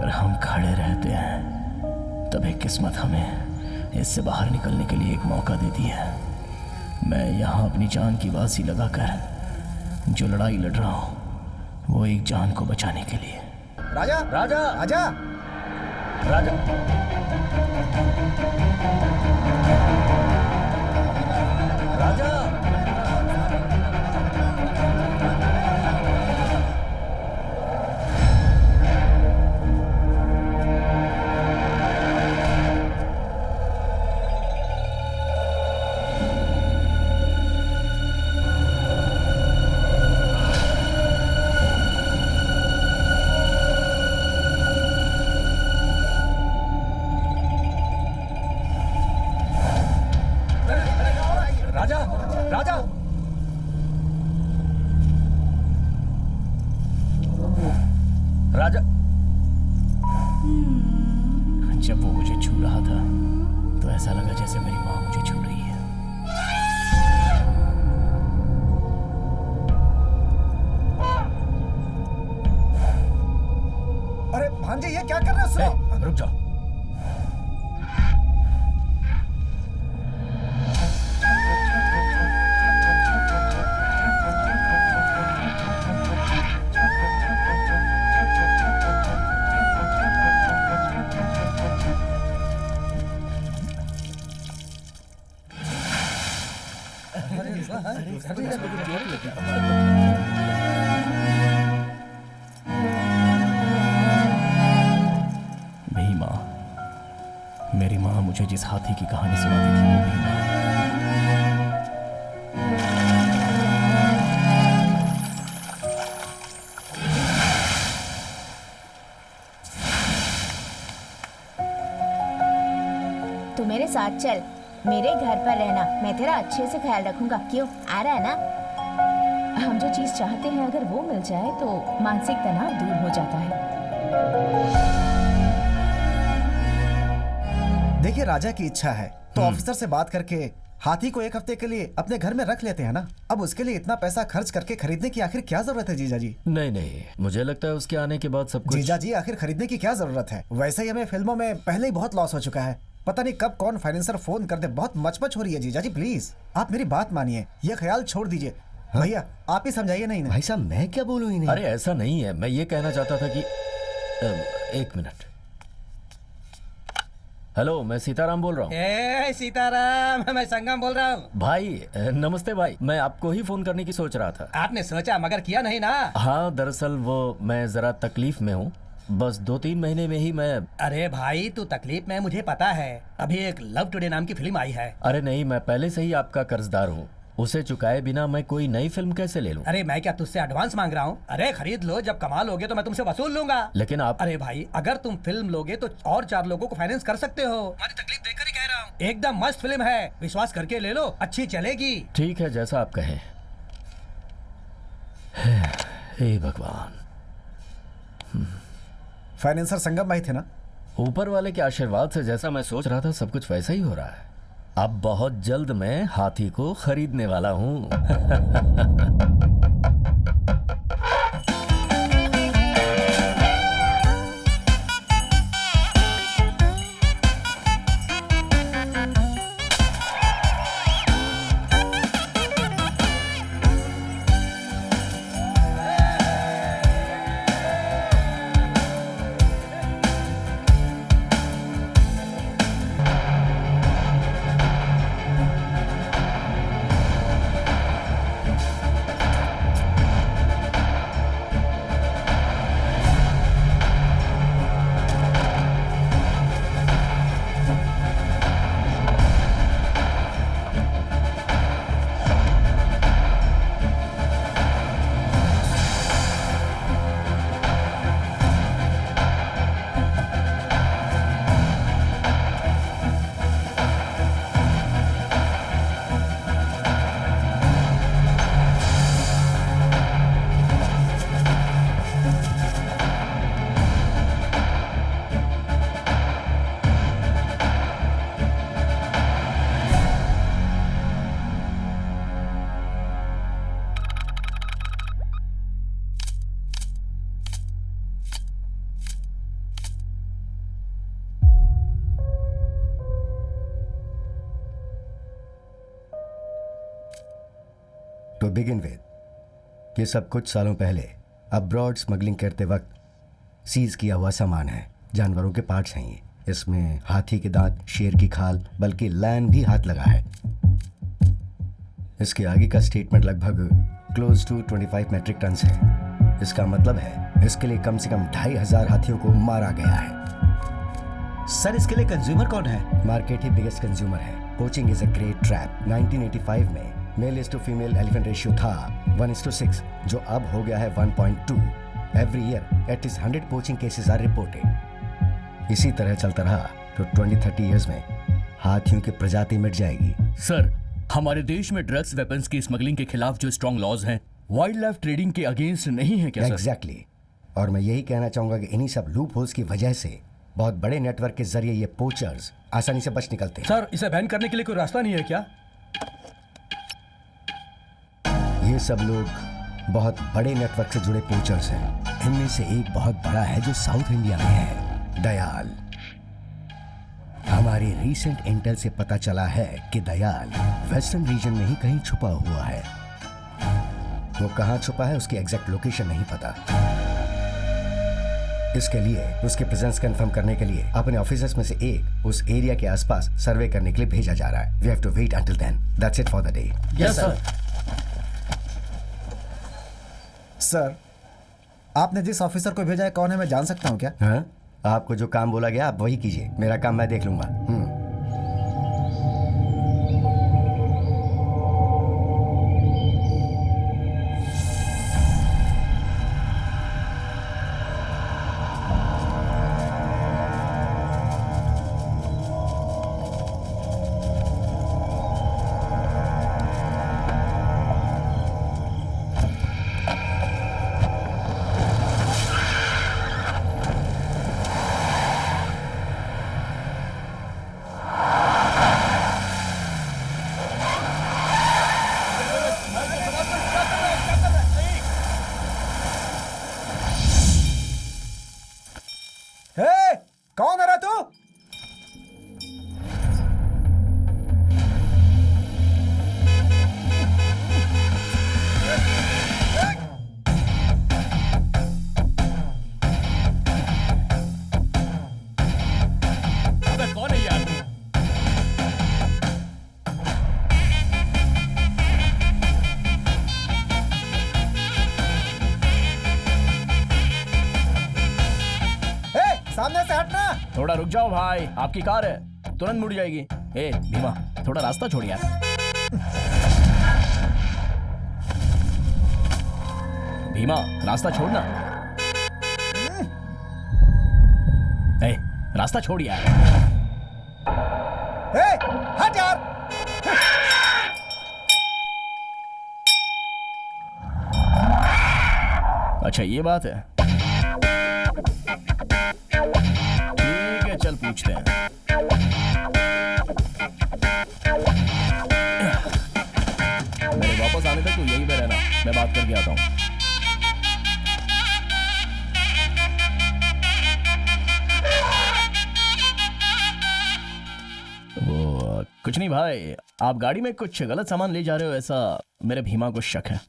अगर हम खड़े रहते हैं तभी किस्मत हमें इससे बाहर निकलने के लिए एक मौका देती है। मैं यहाँ अपनी जान की बाजी लगाकर जो लड़ाई लड़ रहा हूँ वो एक जान को बचाने के लिए। राजा राजा आजा। राजा राजा राजा राजा राजा। जब वो मुझे छू रहा था तो ऐसा लगा जैसे मेरी माँ मुझे छू रही है। अरे भांजे ये क्या कर रहे हो? सुनो। रुक जाओ। भीमा, मेरी माँ मुझे जिस हाथी की कहानी सुनाती थी वो भीमा। तू मेरे साथ चल, मेरे घर पर रहना, मैं तेरा अच्छे से ख्याल रखूंगा। क्यों, आ रहा है ना? हम जो चीज चाहते हैं अगर वो मिल जाए तो मानसिक तनाव दूर हो जाता है। देखिए राजा की इच्छा है तो ऑफिसर से बात करके हाथी को एक हफ्ते के लिए अपने घर में रख लेते हैं ना। अब उसके लिए इतना पैसा खर्च करके खरीदने की आखिर क्या जरूरत है जीजा जी? नहीं नहीं, मुझे लगता है उसके आने के बाद सब कुछ। जीजा जी आखिर खरीदने की क्या जरूरत है? वैसे ही हमें फिल्मों में पहले ही बहुत लॉस हो चुका है। पता नहीं कब कौन फाइनेंसर फोन कर दे। बहुत मचमच हो रही है जीजा जी, प्लीज आप मेरी बात मानिए, ये ख्याल छोड़ दीजिए। भैया आप ही समझाइए। नहीं भाई साहब मैं क्या बोलूं इन्हें? अरे ऐसा नहीं है, मैं ये कहना चाहता था कि एक मिनट। हेलो, मैं सीताराम बोल रहा हूँ। ए सीताराम, मैं संगम बोल रहा हूँ। भाई नमस्ते भाई, मैं आपको ही फोन करने की सोच रहा था। आपने सोचा मगर किया नहीं ना? हाँ दरअसल वो मैं जरा तकलीफ में हूँ, बस 2-3 महीने में ही मैं। अरे भाई तू तकलीफ में, मुझे पता है। अभी एक लव टुडे नाम की फिल्म आई है। अरे नहीं, मैं पहले से ही आपका कर्जदार हूँ, उसे चुकाए बिना मैं कोई नई फिल्म कैसे ले लूं? अरे मैं क्या तुझसे एडवांस मांग रहा हूँ? अरे खरीद लो, जब कमाल लोगे तो मैं तुमसे वसूल लूंगा। लेकिन आप। अरे भाई अगर तुम फिल्म लोगे तो और 4 लोगों को फाइनेंस कर सकते हो। हमारी तकलीफ देखकर ही कह रहा हूँ। एकदम मस्त फिल्म है, विश्वास करके ले लो, अच्छी चलेगी। ठीक है, जैसा आप कहें। हे भगवान। फाइनेंसर संगम भाई थे ना? ऊपर वाले के आशीर्वाद से जैसा मैं सोच रहा था सब कुछ वैसा ही हो रहा है। अब बहुत जल्द मैं हाथी को खरीदने वाला हूँ। टू बिगिन विद, ये सब कुछ सालों पहले अब्रॉड स्मगलिंग करते वक्त सीज किया हुआ सामान है। जानवरों के पार्ट्स हैं ये। इसमें हाथी के दांत, शेर की खाल, बल्कि लैन भी हाथ लगा है। इसके आगे का स्टेटमेंट लगभग क्लोज टू 25 मेट्रिक टन है। इसका मतलब है इसके लिए कम से कम 2500 हाथियों को मारा गया है। सर इसके लिए कंज्यूमर कौन है? मार्केट ही बिगेस्ट कंज्यूमर है। Poaching is a great trap. 1985 में male is to female elephant ratio था 1:6, जो अब हो गया है 1.2। Every year at least 100 poaching cases are reported. इसी तरह चलता रहा तो 20-30 इयर्स में हाथियों की प्रजाति मिट जाएगी। सर, हमारे देश में ड्रग्स वेपन्स की स्मगलिंग के खिलाफ जो स्ट्रॉन्ग लॉज हैं, वाइल्ड लाइफ ट्रेडिंग के अगेंस्ट नहीं है क्या सर? एग्जैक्टली। और मैं यही कहना चाहूंगा कि इन्हीं सब लूप होल्स की वजह से बहुत बड़े नेटवर्क के जरिए ये पोचर्स आसानी से बच निकलते हैं। सर, इसे बैन करने के लिए कोई रास्ता नहीं है क्या? ये सब लोग बहुत बड़े नेटवर्क से जुड़े पोचर्स हैं। इनमें से एक बहुत बड़ा है जो साउथ इंडिया में है, दयाल। हमारी रीसेंट इंटेल से पता चला है कि दयाल वेस्टर्न रीजन में ही कहीं छुपा हुआ है। वो कहाँ छुपा है उसकी एग्जैक्ट लोकेशन नहीं पता। इसके लिए उसके प्रेजेंस कंफर्म करने के लिए अपने ऑफिसर्स में से एक उस एरिया के आसपास सर्वे करने के लिए भेजा जा रहा है। We have to wait until then. That's it for the day. Yes sir. Sir, आपने जिस ऑफिसर को भेजा है कौन है, मैं जान सकता हूँ क्या? हाँ? आपको जो काम बोला गया आप वही कीजिए। मेरा काम मैं देख लूंगा। हे, कौन है रे तू? अबे कौन है यार? सामने से हटना। थोड़ा रुक जाओ भाई, आपकी कार है, तुरंत मुड़ जाएगी। ए भीमा, थोड़ा रास्ता छोड़ यार। भीमा, रास्ता छोड़ना। ए, रास्ता छोड़ यार। हे, हट यार। अच्छा ये बात है, ठीक है चल पूछते हैं। मेरे वापस आने तक तू यहीं पे रहना, मैं बात करके आता हूँ। वो कुछ नहीं भाई, आप गाड़ी में कुछ गलत सामान ले जा रहे हो ऐसा मेरे भीमा को शक है।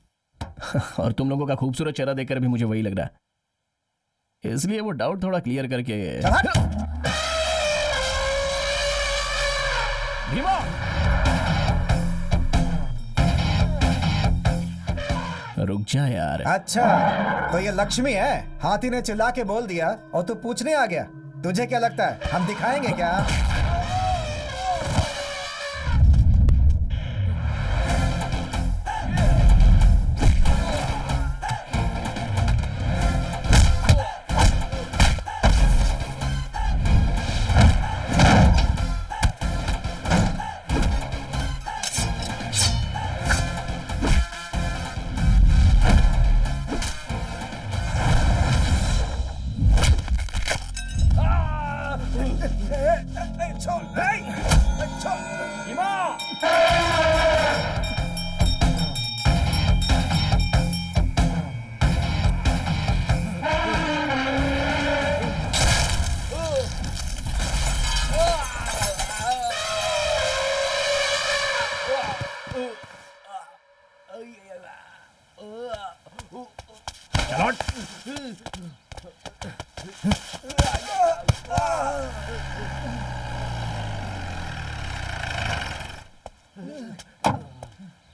और तुम लोगों का खूबसूरत चेहरा देखकर भी मुझे वही लग रहा है, इसलिए वो डाउट थोड़ा क्लियर करके। भीमा, रुक जा यार। अच्छा, तो ये लक्ष्मी है? हाथी ने चिल्ला के बोल दिया और तू पूछने आ गया। तुझे क्या लगता है हम दिखाएंगे क्या?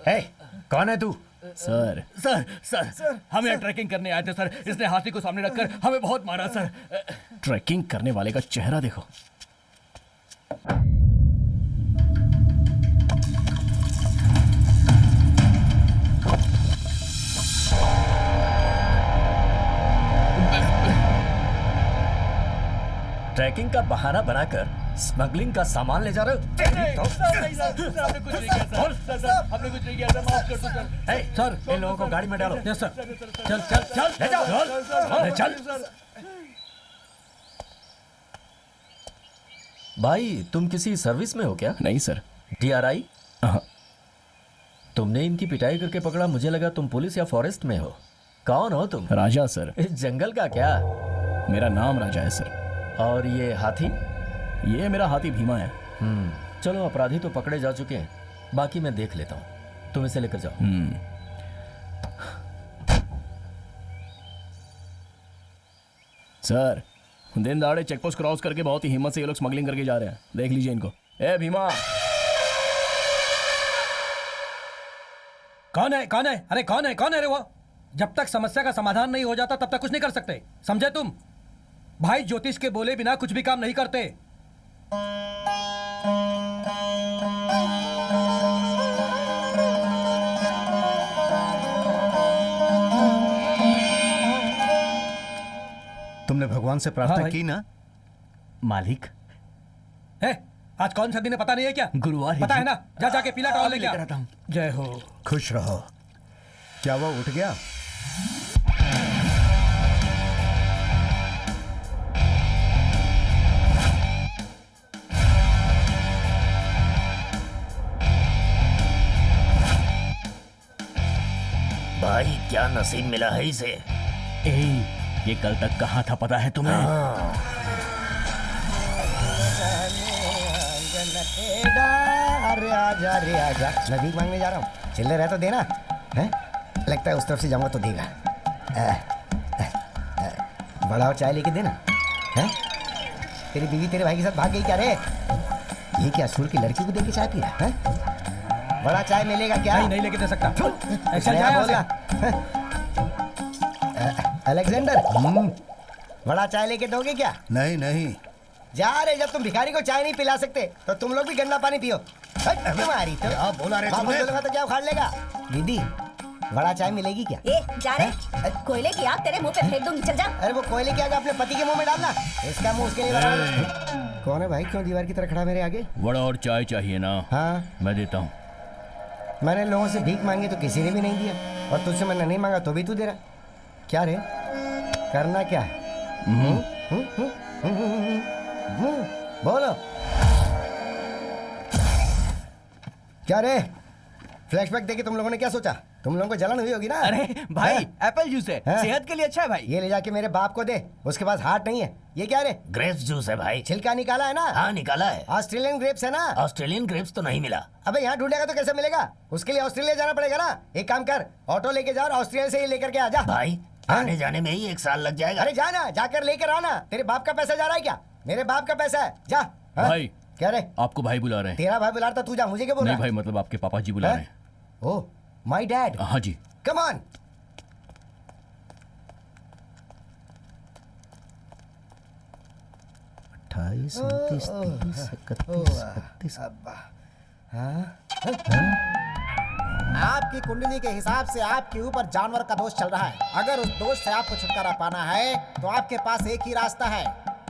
है कौन है तू? सर सर हम यहाँ ट्रैकिंग करने आए थे सर। इसने हाथी को सामने रखकर हमें बहुत मारा सर। ट्रैकिंग करने वाले का चेहरा देखो। ट्रैकिंग का बहाना बनाकर स्मगलिंग का सामान ले जा रहे हो? हमने कुछ नहीं किया सर। हमने कुछ नहीं किया सर, माफ कर दो सर। सर इन लोगों को गाड़ी में डालो। Yes sir. चल चल चल ले जाओ। चल। भाई तुम किसी सर्विस में हो क्या? नहीं सर। DRI? हाँ। तुमने इनकी पिटाई करके पकड़ा, मुझे लगा तुम पुलिस या फॉरेस्ट में हो। कौन हो तुम? राजा सर। इस जंगल का क्या? मेरा नाम राजा है सर। और ये हाथी? ये मेरा हाथी भीमा है। चलो अपराधी तो पकड़े जा चुके हैं, बाकी मैं देख लेता हूँ। तुम इसे लेकर जाओ। सर दिन दहाड़े चेकपोस्ट क्रॉस करके बहुत ही हिम्मत से ये लोग स्मगलिंग करके जा रहे हैं। देख लीजिए इनको। ए भीमा। कौन है कौन है? अरे कौन है कौन है रे वो? जब तक समस्या का समाधान नहीं हो जाता तब तक कुछ नहीं कर सकते, समझे तुम? भाई ज्योतिष के बोले बिना कुछ भी काम नहीं करते। तुमने भगवान से प्रार्थना हाँ भाई। की ना? मालिक है आज कौन सा दिन है पता नहीं है क्या? गुरुवार है पता जी। है ना? जा जाके पीला टॉवल लेके लेकर आ। आता हूं। जय हो। खुश रहो। क्या वो उठ गया? भाई क्या नसीब मिला है इसे। ये कल तक कहाँ था पता है तुम्हें? अरे आजा मैं भीख मांगने जा रहा हूँ, चिल्ले रहे तो देना है। लगता है उस तरफ से जाऊंगा तो देगा। बड़ा और चाय लेके देना है। तेरी बीवी तेरे भाई के साथ भाग गई क्या रे? ये क्या स्कूल की लड़की को देके चाय पी रहा है? बड़ा चाय मिलेगा क्या? नहीं लेके दे सकता। चल बोला अलेक्जेंडर, बड़ा चाय लेके दोगे क्या? नहीं नहीं। जा रे, जब तुम भिखारी को चाय नहीं पिला सकते तो तुम लोग भी गंदा पानी पियो। तुम्हारी तो क्या बोला रे बाबू तुमने? बोलेगा तो क्या उखाड़ लेगा? दीदी बड़ा चाय मिलेगी क्या? ए जा रे, कोयले की आग तेरे मुंह पे फेंक दूंगी, चल जा। अरे वो कोयले की आग अपने पति के मुंह में डालना, इसका मुंह उसके लिए बना। कौन है भाई, क्यों दीवार की तरह खड़ा मेरे आगे? वड़ा और चाय चाहिए ना? हाँ मैं देता हूँ। मैंने लोगों से भीख मांगी तो किसी ने भी नहीं दिया, और तुझसे मैंने नहीं मांगा तो भी तू दे रहा। क्या रे, करना क्या है? बोलो क्या रे? फ्लैशबैक देके तुम लोगों ने क्या सोचा? तुम लोगों को जलन हुई होगी ना? अरे भाई हाँ? एप्पल जूस है, हाँ? सेहत के लिए अच्छा है भाई। ये ले जाके मेरे बाप को दे, उसके पास हार्ट नहीं है। ये क्या रे? ग्रेप्स जूस है भाई। छिलका निकाला है ना? हाँ निकाला है। ऑस्ट्रेलियन ग्रेप्स है ना? ऑस्ट्रेलियन ग्रेप्स तो नहीं मिला। अबे यहाँ ढूंढेगा तो कैसे मिलेगा? उसके लिए ऑस्ट्रेलिया जाना पड़ेगा ना। एक काम कर, ऑटो लेके जा और ऑस्ट्रेलिया से ये लेकर के आ जा। भाई हाँ? आने जाने में ही 1 साल लग जाएगा। अरे जाना, जाकर लेकर आना। तेरे बाप का पैसा जा रहा है क्या? मेरे बाप का पैसा है, जा। हाँ? भाई क्या रे? आपको भाई बुला रहे हैं। तेरा भाई बुला रहा था, तू जा, मुझे क्या बोल नहीं रहा भाई, मतलब आपके पापा जी बुला है? रहे हैं। ओह माय डैड, हाँ जी। Come on. अट्ठाईस 29 30 31 32। आपकी कुंडली के हिसाब से आपके ऊपर जानवर का दोष चल रहा है। अगर उस दोष से आपको छुटकारा पाना है तो आपके पास एक ही रास्ता है।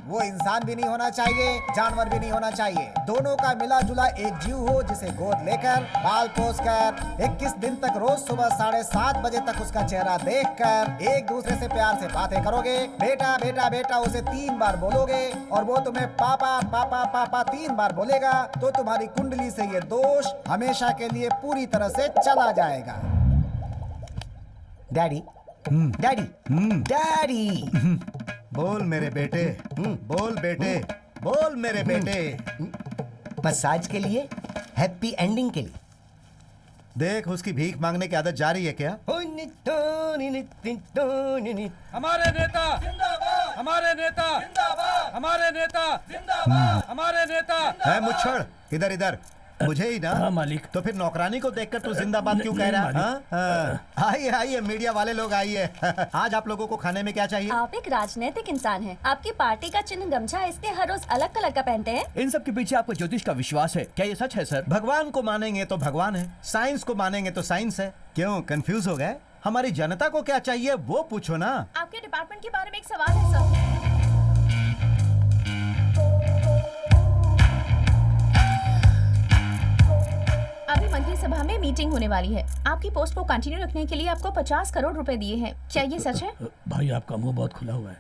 वो इंसान भी नहीं होना चाहिए, जानवर भी नहीं होना चाहिए। दोनों का मिला जुला एक जीव हो, जिसे गोद लेकर बाल पोस कर 21 दिन तक रोज सुबह 7:30 बजे तक उसका चेहरा देखकर एक दूसरे से प्यार से बातें करोगे। बेटा बेटा बेटा उसे 3 बार बोलोगे और वो तुम्हें पापा पापा पापा 3 बार बोलेगा, तो तुम्हारी कुंडली से ये दोष हमेशा के लिए पूरी तरह से चला जाएगा। डैडी डैडी डैडी, बोल मेरे बेटे, बोल बेटे, बोल मेरे बेटे। मसाज के लिए, हैप्पी एंडिंग के लिए। देख उसकी भीख मांगने की आदत जारी है क्या? हमारे नेता जिंदाबाद, हमारे नेता जिंदाबाद, हमारे नेता जिंदाबाद, हमारे नेता। है मुच्छड़, इधर इधर। मुझे ही ना? हाँ मालिक। तो फिर नौकरानी को देखकर तू जिंदाबाद क्यों कह रहा है? मालिक। हाँ? आइए आइए मीडिया वाले लोग आइए। आज आप लोगों को खाने में क्या चाहिए? आप एक राजनीतिक इंसान हैं। आपकी पार्टी का चिन्ह गमछा है, इसलिए हर रोज अलग कलर का पहनते हैं। इन सब के पीछे आपको ज्योतिष का विश्वास है, क्या ये सच है सर? भगवान को मानेंगे तो भगवान है, साइंस को मानेंगे तो साइंस है। क्यों कंफ्यूज हो गए? हमारी जनता को क्या चाहिए वो पूछो ना। आपके डिपार्टमेंट के बारे में एक सवाल है सर। अभी मंत्रिसभा में मीटिंग होने वाली है। आपकी पोस्ट को कंटिन्यू रखने के लिए आपको 50 करोड़ रुपए दिए हैं। क्या ये सच है? भाई आपका मुंह बहुत खुला हुआ है।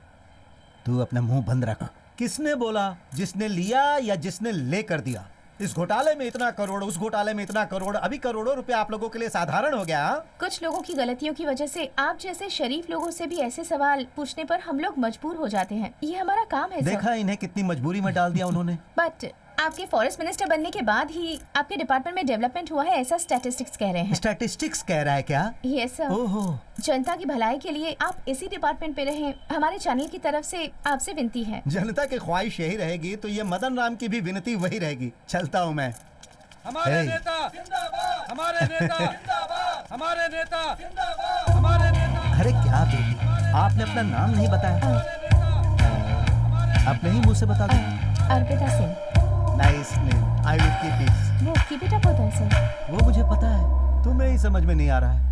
तू अपना मुंह बंद रख। किसने बोला? जिसने लिया या जिसने लेकर दिया? इस घोटाले में इतना करोड़, उस घोटाले में इतना करोड़, अभी करोड़ों रुपए आप लोगों के लिए साधारण हो गया। हाँ? कुछ लोगों की गलतियों की वजह से आप जैसे शरीफ लोगों से भी ऐसे सवाल पूछने पर हम लोग मजबूर हो जाते हैं। ये हमारा काम है सर। देखा इन्हें कितनी मजबूरी में डाल दिया उन्होंने। बट आपके फॉरेस्ट मिनिस्टर बनने के बाद ही आपके डिपार्टमेंट में डेवलपमेंट हुआ है, ऐसा स्टैटिस्टिक्स कह रहे हैं। स्टैटिस्टिक्स कह रहा है क्या? Yes sir. ओहो। जनता की भलाई के लिए आप इसी डिपार्टमेंट पे रहें, हमारे चैनल की तरफ से आपसे विनती है। जनता की ख्वाहिश यही रहेगी तो ये मदन राम की भी विनती वही रहेगी। चलता हूँ मैं। हमारे Hey. नेता हमारे नेता हमारे नेता हमारे नेता। अरे क्या बेटी, आपने अपना नाम नहीं बताया। अपने ही मुंह से बता दो। Arpita Singh. Nice name, I will keep it. वो कीप इट अप होता है सर। वो मुझे पता है, तुम्हें ही समझ में नहीं आ रहा है।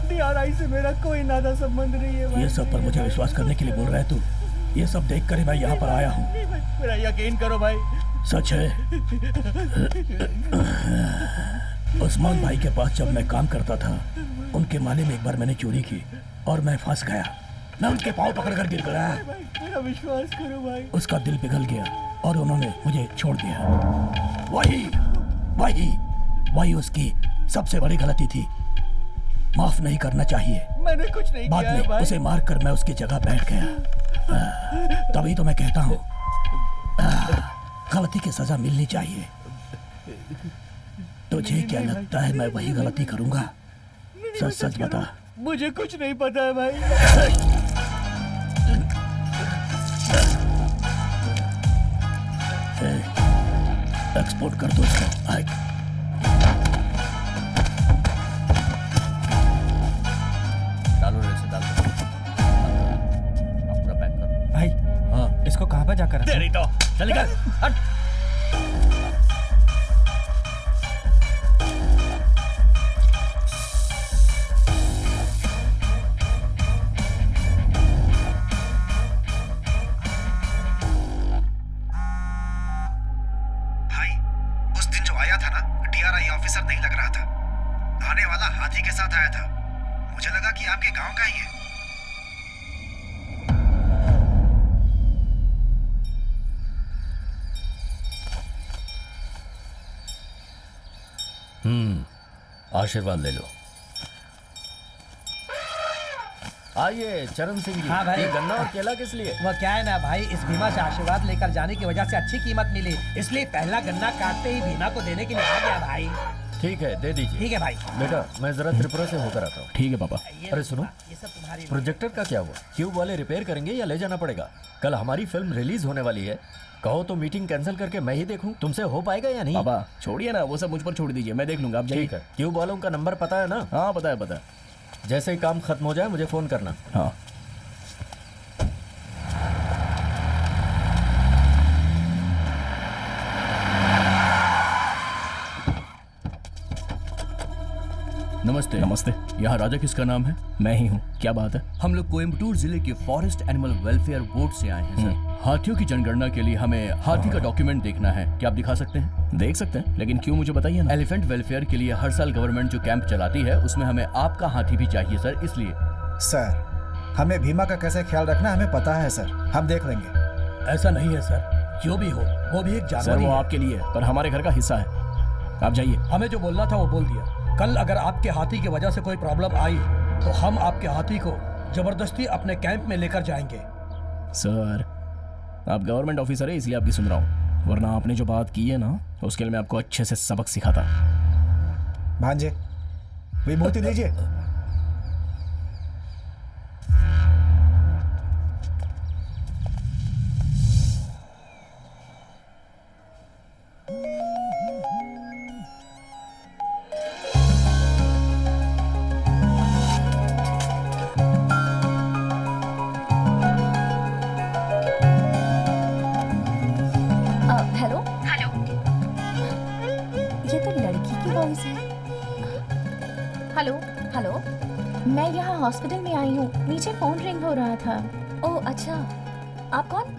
DRI से मेरा कोई नाता संबंध नहीं है। ये सब पर मुझे विश्वास करने के लिए बोल रहा है तू? ये सब देख कर ही मैं यहाँ पर आया हूँ। मेरा यकीन करो भाई। सच है। उस्मान भाई के पास जब मैं काम करता था, उनके माले में एक बार मैंने चोरी की और मैं फंस गया। मैं उनके पाँव पकड़कर गिर गया। मेरा विश्वास करो भाई। उसका दिल पिघल गया और उन्होंने मुझे छोड़ दिया। वही उसकी सबसे बड़ी गलती थी। माफ नहीं करना चाहिए। मैंने कुछ नहीं बाद किया है में भाई। उसे मारकर मैं उसकी जगह बैठ गया। तभी तो मैं कहता हूँ गलती की सजा मिलनी चाहिए। तुझे क्या लगता है मैं वही गलती करूंगा? सच सच बता। मुझे कुछ नहीं पता है भाई। एक्सपोर्ट कर दो इसको। डालो रेसे डाल दो। पूरा पैक कर। भाई हाँ इसको कहाँ पे जाकर तेरी तो चल निकल हट। भाई उस दिन जो आया था ना, DRI ऑफिसर नहीं लग रहा था। आने वाला हाथी के साथ आया था। मुझे लगा कि आपके गांव का ही है। आशीर्वाद ले लो। आइए चरण सिंह जी। हाँ भाई। ये गन्ना और केला किस लिए? वो क्या है ना भाई, इस भीमा से आशीर्वाद लेकर जाने की वजह से अच्छी कीमत मिली, इसलिए पहला गन्ना काटते ही भीमा को देने के लिए आ गया भाई। ठीक है दे दीजिए। ठीक है भाई। बेटा मैं जरा त्रिपुरा से होकर आता हूँ। ठीक है पापा। अरे सुनो, ये सब तुम्हारी प्रोजेक्टर का क्या हुआ? क्यूब वाले रिपेयर करेंगे या ले जाना पड़ेगा? कल हमारी फिल्म रिलीज होने वाली है। कहो तो मीटिंग कैंसिल करके मैं ही देखूं। तुमसे हो पाएगा या नहीं? पापा छोड़िए ना, वो सब मुझ पर छोड़ दीजिए, मैं देख लूंगा। आप जाइए। ठीक है। क्यूब वालों का नंबर पता है ना? हाँ पता है। जैसे ही काम खत्म हो जाए मुझे फोन करना। हाँ नमस्ते। नमस्ते। यहाँ राजा किसका नाम है? मैं ही हूँ। क्या बात है? हम लोग कोयम्बटूर जिले के फॉरेस्ट एनिमल वेलफेयर बोर्ड से आए हैं सर। हाथियों की जनगणना के लिए हमें हाथी का डॉक्यूमेंट देखना है। क्या आप दिखा सकते हैं? देख सकते हैं, लेकिन क्यों मुझे बताइए ना। एलिफेंट वेलफेयर के लिए हर साल गवर्नमेंट जो कैंप चलाती है उसमें हमें आपका हाथी भी चाहिए सर, इसलिए। सर हमें भीमा का कैसे ख्याल रखना हमें पता है सर, हम देख लेंगे। ऐसा नहीं है सर, जो भी हो वो भी एक जानवर ही है। आपके लिए पर हमारे घर का हिस्सा है। आप जाइए। हमें जो बोलना था वो बोल दिया। कल अगर आपके हाथी की वजह से कोई प्रॉब्लम आई तो हम आपके हाथी को जबरदस्ती अपने कैंप में लेकर जाएंगे। सर आप गवर्नमेंट ऑफिसर है इसलिए आपकी सुन रहा हूँ, वरना आपने जो बात की है ना उसके लिए मैं आपको अच्छे से सबक सिखाता। भांजे विभूति लीजिए। हेलो हेलो, ये तो लड़की की वॉइस है। Hello, hello. मैं यहाँ हॉस्पिटल में आई हूँ, नीचे फोन रिंग हो रहा था। ओह अच्छा, आप कौन?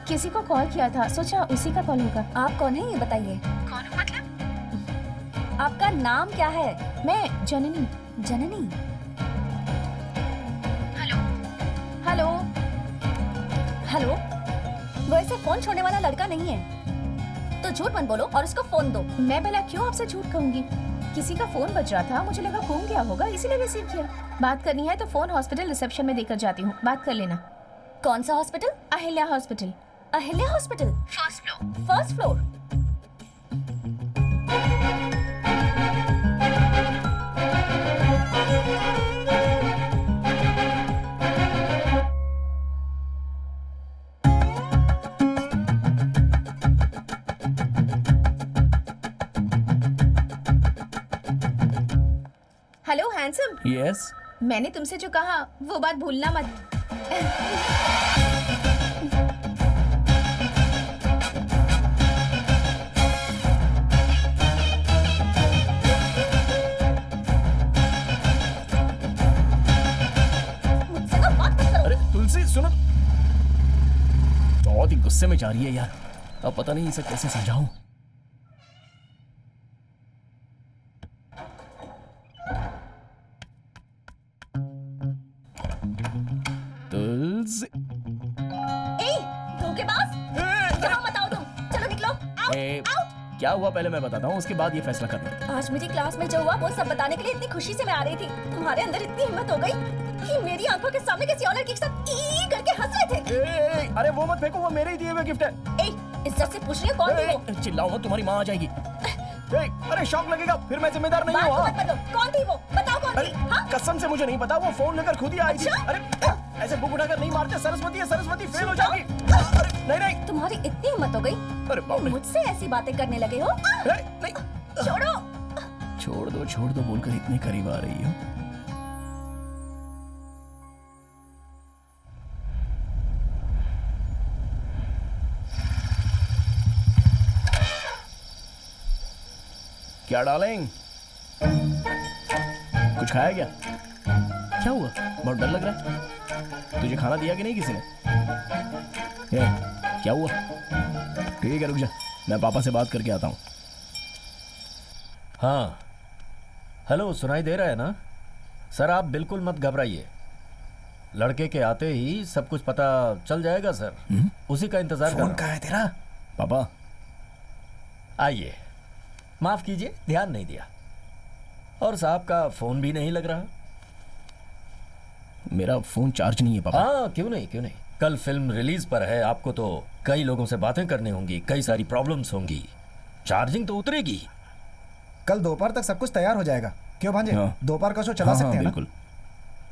किसी को कॉल किया था, सोचा उसी का कॉल होगा। आप कौन है ये बताइए। कौन मतलब? आपका नाम क्या है? मैं Janani. Janani. Hello hello. Hello, वो ऐसे फोन छोड़ने वाला लड़का नहीं है, तो झूठ मत बोलो और उसको फोन दो। मैं भला क्यों आपसे झूठ कहूंगी? किसी का फोन बज रहा था, मुझे लगा गुम गया होगा, इसीलिए रिसीव किया। बात करनी है तो फोन हॉस्पिटल रिसेप्शन में देकर जाती हूँ, बात कर लेना। कौन सा hospital? Ahilya hospital. Ahilya hospital, first floor. First floor. Hello handsome, yes. मैंने तुमसे जो कहा वो बात भूलना मत। मुझसे ना बात मत करो। अरे तुलसी सुनो, बहुत ही गुस्से में जा रही है यार, अब पता नहीं इसे कैसे समझाऊं। तुलसी ए, धोखेबाज, यहाँ मत आओ तुम, चलो निकलो। आओ, ए, आओ। क्या हुआ पहले मैं बताता हूँ, उसके बाद ये फैसला करना। आज मेरी क्लास में जो हुआ वो सब बताने के लिए इतनी खुशी से मैं आ रही थी। तुम्हारे अंदर इतनी हिम्मत हो गई कि मेरी आंखों के सामने किसी और लड़की के साथ ई करके हंस रहे थे। अरे वो मत फेंको, वो मेरे ही दिए हुए गिफ्ट है। ए, इज्जत से पूछ रही हो कौन थी वो? चिल्लाओ मत, तुम्हारी माँ आ जाएगी। अरे शौक लगेगा, फिर मैं जिम्मेदार नहीं बात हूँ। तो मत बदलो, कौन थी वो? बताओ कौन अरे थी? हाँ? कसम से मुझे नहीं पता, वो फोन लेकर खुद ही आई थी। अच्छा? अरे ऐसे बुक उठाकर नहीं मारते, सरस्वती है, सरस्वती फेल हो जाएगी। अरे नहीं नहीं, तुम्हारी इतनी हिम्मत हो गई, अरे बाप रे। मुझसे ऐसी बातें करने लगे हो? नहीं, छोड़ो। छोड़ दो बोलकर इतने करीब आ रही हो। क्या डालेंगे? कुछ खाया क्या? क्या हुआ? बहुत डर लग रहा है। तुझे खाना दिया कि नहीं किसी ने? क्या हुआ? ठीक है रुक जा, मैं पापा से बात करके आता हूँ। हाँ हेलो, सुनाई दे रहा है ना? सर आप बिल्कुल मत घबराइए, लड़के के आते ही सब कुछ पता चल जाएगा सर। उसी का इंतजार कर फोन रहा कहाँ है तेरा? पापा हूं। आइए, माफ कीजिए ध्यान नहीं दिया, और साहब का फोन भी नहीं लग रहा। मेरा फोन चार्ज नहीं है पापा। हाँ क्यों नहीं क्यों नहीं, कल फिल्म रिलीज पर है, आपको तो कई लोगों से बातें करनी होंगी, कई सारी प्रॉब्लम्स होंगी, चार्जिंग तो उतरेगी। कल दोपहर तक सब कुछ तैयार हो जाएगा। क्यों भांजे, हाँ। दोपहर का शो चला हाँ, सकते हैं ना? बिल्कुल।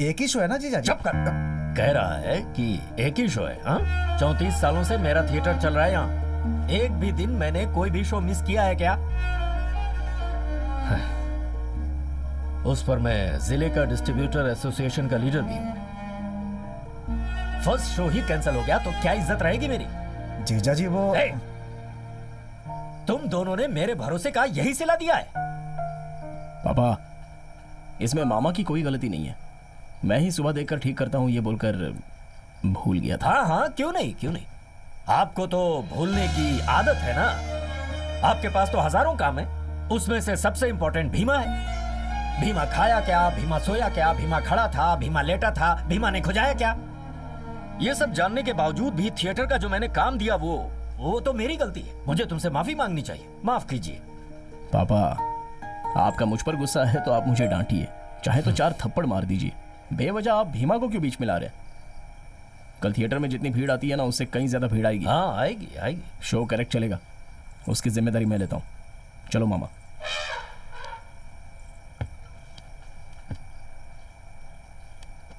एक ही शो है ना जीजा जी? चुप कर, कह रहा है कि एक ही शो है। हाँ 34 सालों से मेरा थिएटर चल रहा है यहाँ, एक भी दिन मैंने कोई भी शो मिस किया है क्या? उस पर मैं जिले का डिस्ट्रीब्यूटर एसोसिएशन का लीडर भी हूँ। फर्स्ट शो ही कैंसिल हो गया तो क्या इज्जत रहेगी मेरी? जीजा जी वो ए, तुम दोनों ने मेरे भरोसे का यही सिला दिया है। पापा इसमें मामा की कोई गलती नहीं है, मैं ही सुबह देखकर ठीक करता हूँ ये बोलकर भूल गया था। हाँ हाँ क्यों नहीं क्यों नहीं, आपको तो भूलने की आदत है ना। आपके पास तो हजारों काम है, उसमें से सबसे इंपॉर्टेंट भीमा है। भीमा खाया क्या, भीमा सोया क्या, भीमा खड़ा था, भीमा लेटा था, भीमा ने खुजाया क्या? ये सब जानने के बावजूद भी थिएटर का जो मैंने काम दिया वो तो मेरी गलती है, मुझे तुमसे माफी मांगनी चाहिए, माफ कीजिए। पापा आपका मुझ पर गुस्सा है तो आप मुझे डांटिए, चाहे तो 4 थप्पड़ मार दीजिए, बेवजह आप भीमा को क्यों बीच में ला रहे? कल थिएटर में जितनी भीड़ आती है ना उससे कहीं ज्यादा भीड़ आएगी। हाँ आएगी आएगी। शो करेक्ट चलेगा, उसकी जिम्मेदारी मैं लेता हूँ। चलो मामा।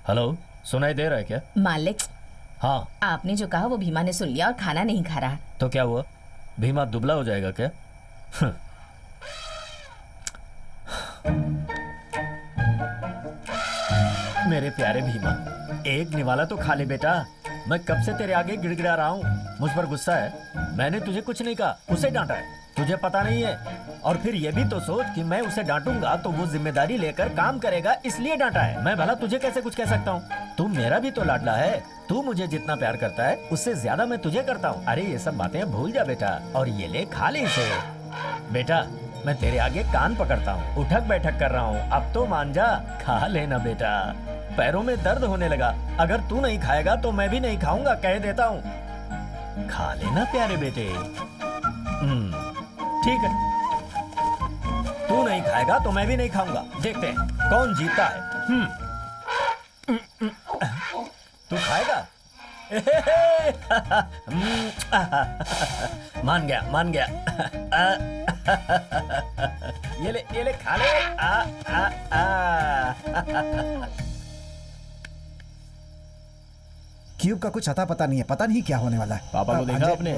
हेलो, सुनाई दे रहा है क्या? मालिक, हाँ, आपने जो कहा वो भीमा ने सुन लिया और खाना नहीं खा रहा। तो क्या हुआ? भीमा दुबला हो जाएगा क्या? मेरे प्यारे भीमा, एक निवाला तो खा ले बेटा। मैं कब से तेरे आगे गिड़गिड़ा रहा हूँ। मुझ पर गुस्सा है? मैंने तुझे कुछ नहीं कहा, उसे डांटा है। तुझे पता नहीं है? और फिर ये भी तो सोच कि मैं उसे डांटूंगा तो वो जिम्मेदारी लेकर काम करेगा, इसलिए डांटा है। मैं भला तुझे कैसे कुछ कह सकता हूँ? तू मेरा भी तो लाडला है। तू मुझे जितना प्यार करता है उससे ज्यादा मैं तुझे करता हूँ। अरे ये सब बातें भूल जा बेटा, और ये ले खा ले इसे। बेटा, मैं तेरे आगे कान पकड़ता हूँ, उठक बैठक कर रहा हूँ, अब तो मान जा, खा लेना बेटा। पैरों में दर्द होने लगा, अगर तू नहीं खाएगा तो मैं भी नहीं खाऊंगा, कह देता हूँ। खा लेना प्यारे बेटे। ठीक है, तू नहीं खाएगा तो मैं भी नहीं खाऊंगा, देखते हैं कौन जीतता है। तू खाएगा? मान गया, मान गया। ये ले खा ले। क्यूब का कुछ अता पता नहीं है, पता नहीं क्या होने वाला है। पापा को देखा भांजे, आपने?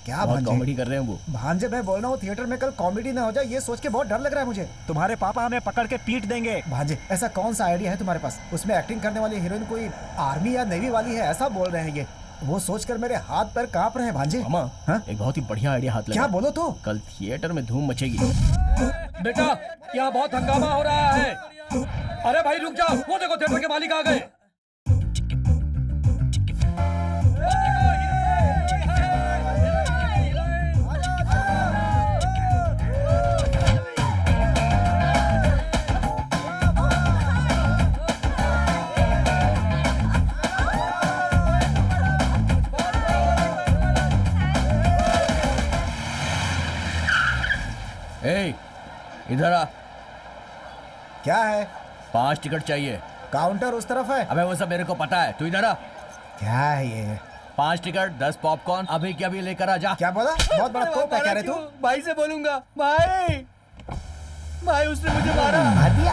क्या बहुत भांजे? कॉमेडी कर रहे हैं वो। भांजे, मैं बोल रहा हूँ थिएटर में कल कॉमेडी ना हो जाए, ये सोच के बहुत डर लग रहा है मुझे। तुम्हारे पापा हमें पकड़ के पीट देंगे। भांजे, ऐसा कौन सा आइडिया है तुम्हारे पास? उसमें एक्टिंग करने वाली हीरोइन कोई आर्मी या नेवी वाली है, ऐसा बोल रहे हैं ये। वो सोचकर मेरे हाथ पैर कांप रहे हैं भांजे। मामा, हाँ? एक बहुत ही बढ़िया आइडिया हाथ लगा। क्या बोलो तो? कल थिएटर में धूम मचेगी। बेटा, यहाँ बहुत हंगामा हो रहा है। अरे भाई रुक जाओ, वो देखो थिएटर के मालिक आ गए। ए, इधर आ। क्या है? 5 टिकट चाहिए। काउंटर उस तरफ है। अबे वो सब मेरे को पता है, तू इधर आ। क्या है ये? 5 टिकट, 10 पॉपकॉर्न, अभी क्या भी लेकर आ जा। क्या बोला? बहुत बड़ा तोप है, कह रहे तू? भाई से बोलूंगा। भाई उसने मुझे मारा। मार दिया?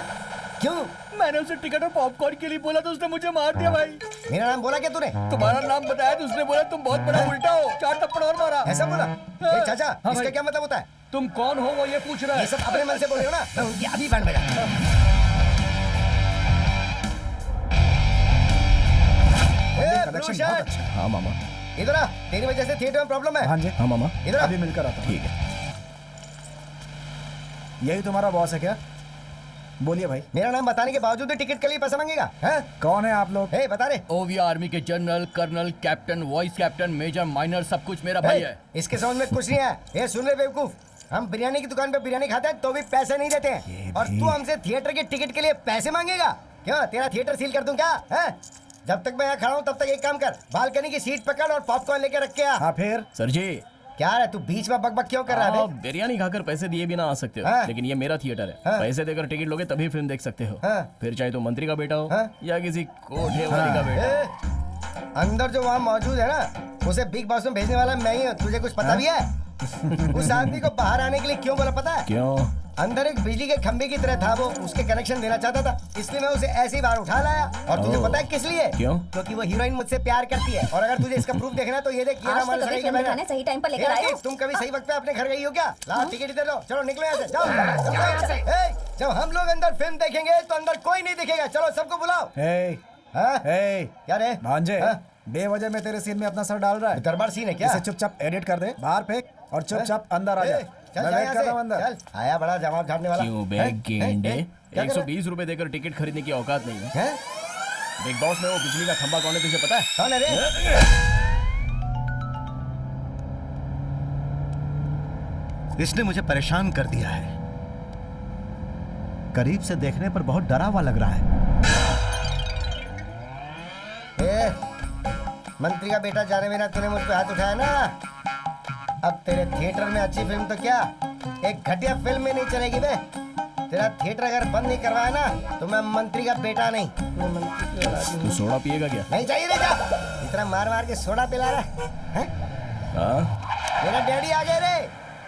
क्यों? मैंने उसे टिकट और पॉपकॉर्न के लिए बोला तो उसने मुझे मार दिया भाई। मेरा नाम बोला क्या तूने? तुम्हारा नाम बताया तो उसने बोला तुम बहुत बड़ा उल्टा हो, 4 थप्पड़ और मारा। ऐसा बोला? ए चाचा, हाँ इसका भाई। क्या मतलब होता है? तुम कौन हो वो ये पूछ रहा ये है। सब अपने मन से बोल रहे हो ना? मैं उनकी अभी बैंड बजा। कलेक्शन बहुत अच्छा। हाँ मामा। इधर आ, तेरी वजह से थिएटर में प्रॉब्लम है। भांजे, हाँ मामा। इधर आ। अभी मिलकर आता हूँ। ठीक है। यही तुम्हारा बॉस है क्या? बोलिए भाई। मेरा नाम बताने के बावजूद भी टिकट के लिए पैसा मांगेगा? हैं? कौन है आप लोग? ए बता रे। ओवी आर्मी के general, colonel, captain, vice captain, major, minor, सब कुछ मेरा भाई है। इसके समझ में कुछ नहीं है। ये सुन ले बेवकूफ, हम बिरयानी की दुकान पे बिरयानी खाते हैं तो भी पैसे नहीं देते हैं, और तू हमसे थिएटर के टिकट के लिए पैसे मांगेगा? क्यों, तेरा थिएटर सील कर दूं क्या? हैं? जब तक मैं यहाँ खड़ा हूँ तब तक एक काम कर, बालकनी की सीट पकड़ और पॉपकॉर्न लेके रख के आ। हाँ फिर? सर जी, क्या है तू बीच में बकबक क्यों कर रहा है आप बे? बिरयानी खाकर पैसे दिए बिना आ सकते हो, हाँ। लेकिन ये मेरा थिएटर है। हाँ। पैसे देकर टिकट लोगे तभी फिल्म देख सकते हो। हाँ। फिर चाहे तो मंत्री का बेटा हो हाँ। या किसी कोठे वाली का बेटा। ए, अंदर जो वहाँ मौजूद है ना, उसे बिग बॉस में भेजने वाला मैं ही हूँ। तुझे कुछ पता भी है? उस आदमी को बाहर आने के लिए क्यों बोला पता है? क्यों? अंदर एक बिजली के खंभे की तरह था वो, उसके कनेक्शन देना चाहता था, इसलिए मैं उसे ऐसे ही बाहर उठा लाया। और तुझे ओह। पता है किस लिए? क्यों? क्योंकि वो हीरोइन मुझसे प्यार करती है। और अगर तुझे इसका प्रूफ देखना है तो ये देख, ये आज ना तो मान कभी सही फिल्म मैंने- दिखाने सही टाइम पर लेकर ए, आए हो। तुम कभी सही वक्त पे अपने घर गई हो क्या? लाओ टिकट इधर लो, चलो निकलो यहाँ से, जाओ चलो यहाँ से। ए, जब हम लोग अंदर फिल्म देखेंगे तो अंदर कोई नहीं दिखेगा, चलो सबको बुलाओ। ए, हाँ? ए, क्या रे? भांजे, हाँ? बेवजह में तेरे सीन में अपना सर डाल रहा है। दरबार सीन है क्या? इसे चुपचाप एडिट कर दे, बाहर फेंक और चुपचाप अंदर आ जा। ए, चल मैं जा वेट यहाँ कर रहा हूँ से, अंदर। चल आया बड़ा जवाब झाड़ने वाला। क्यों हैं? बैग गेंडे? हैं? क्या कर रहा है? 120 रुपए देकर टिकट खरीदने की औकात नहीं है। हैं? बिग बॉस में वो बिजली का खंभा कौन है तुझे पता है? कौन है रे? इसने मुझे परेशान कर दिया है। करीब से देखने पर बहुत डरा हुआ लग रहा है। ए, मंत्री का बेटा जाने बिना तूने मुझ पे हाथ उठाया ना, अब तेरे थिएटर में अच्छी फिल्म तो क्या, एक घटिया फिल्म में नहीं चलेगी बे। तेरा थिएटर अगर बंद नहीं करवाया ना तो मैं मंत्री का बेटा नहीं, मैं मंत्री की औलाद तू हूँ। सोडा पिएगा क्या? नहीं चाहिए बेटा, इतना मार मार के सोडा पिला रहा है? हाँ? मेरा डैडी आ गए रे।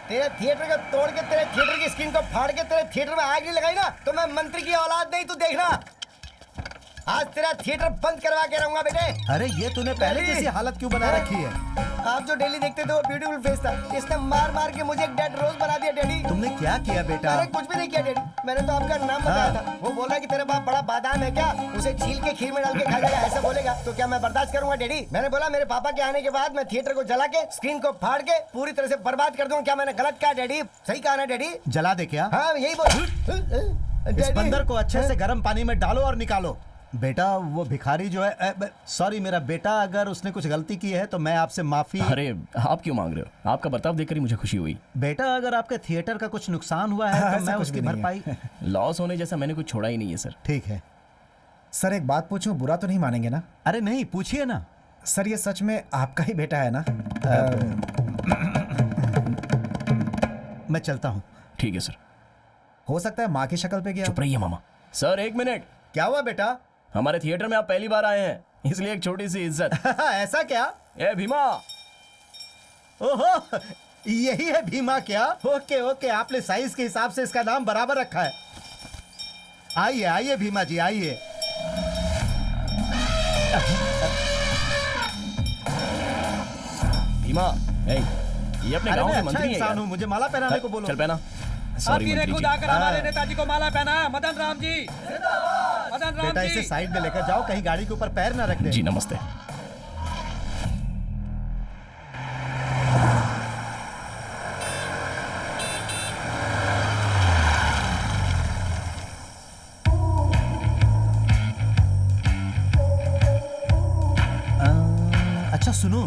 तेरे थिएटर को तोड़ के, तेरे थिएटर की स्क्रीन को फाड़ के तेरे थिएटर में आग नहीं लगाई ना तो मैं मंत्री की औलाद नहीं, तू देखना। आज तेरा थिएटर बंद करवा के रहूंगा बेटे। अरे ये तूने पहले डैडी! जैसी हालत क्यों बना रखी है? आप जो डेली देखते थे वो ब्यूटीफुल फेस था, इसने मार मार के मुझे एक डेड रोज बना दिया डैडी। तुमने क्या किया बेटा? मैंने कुछ भी नहीं किया डैडी, मैंने तो आपका नाम बताया था। वो बोल रहा है कि तेरा बाप बड़ा बादाम है क्या, उसे छील के खीर में डाल के खा जाएगा, ऐसा बोलेगा तो क्या मैं बर्दाश्त करूंगा डैडी? मैंने बोला मेरे पापा के आने के बाद मैं थिएटर को जला के स्क्रीन को फाड़ के पूरी तरह से बर्बाद कर दूंगा। क्या मैंने गलत कहा डैडी? सही कहा ना डैडी? जला दे क्या? हाँ यही बोल। इस बंदर को अच्छे से गर्म पानी में डालो और निकालो। बेटा वो भिखारी जो है, सॉरी मेरा बेटा, अगर उसने कुछ गलती की है तो मैं आपसे माफी। अरे आप क्यों मांग रहे हो? आपका बर्ताव देखकर ही मुझे खुशी हुई। बेटा अगर आपके थिएटर का कुछ नुकसान हुआ है तो ऐसा मैं कुछ उसकी भी नहीं भरपाई। लॉस होने जैसा मैंने कुछ छोड़ा ही नहीं है सर। ठीक है। सर एक बात पूछूं, बुरा तो नहीं मानेंगे ना? अरे नहीं, पूछिए ना। सर ये सच में आपका ही बेटा है ना? मैं चलता हूँ। ठीक है सर। हो सकता है माँ की शक्ल पे गया। चुप रहिए मामा। सर एक मिनट। क्या हुआ बेटा? हमारे थिएटर में आप पहली बार आए हैं, इसलिए एक छोटी सी इज्जत। ऐसा क्या? ए भीमा। ओहो, यही है भीमा क्या? ओके ओके, आपने साइज के हिसाब से इसका नाम बराबर रखा है। आइए आइए भीमा जी आइए। भीमा, ये अपने अरे गांव मैं के अच्छा मंत्री हैं इंसान यार। हूँ, मुझे माला पहनाने को बोलो। चल पहना। आप सॉरी ही ने मंत्री खुद जी। आकर हमारे नेताजी को माला पहना है। मदन राम जी, मदन राम बेटा जी। इसे साइड में लेकर जाओ, कहीं गाड़ी के ऊपर पैर ना रख दे। जी नमस्ते। अच्छा सुनो,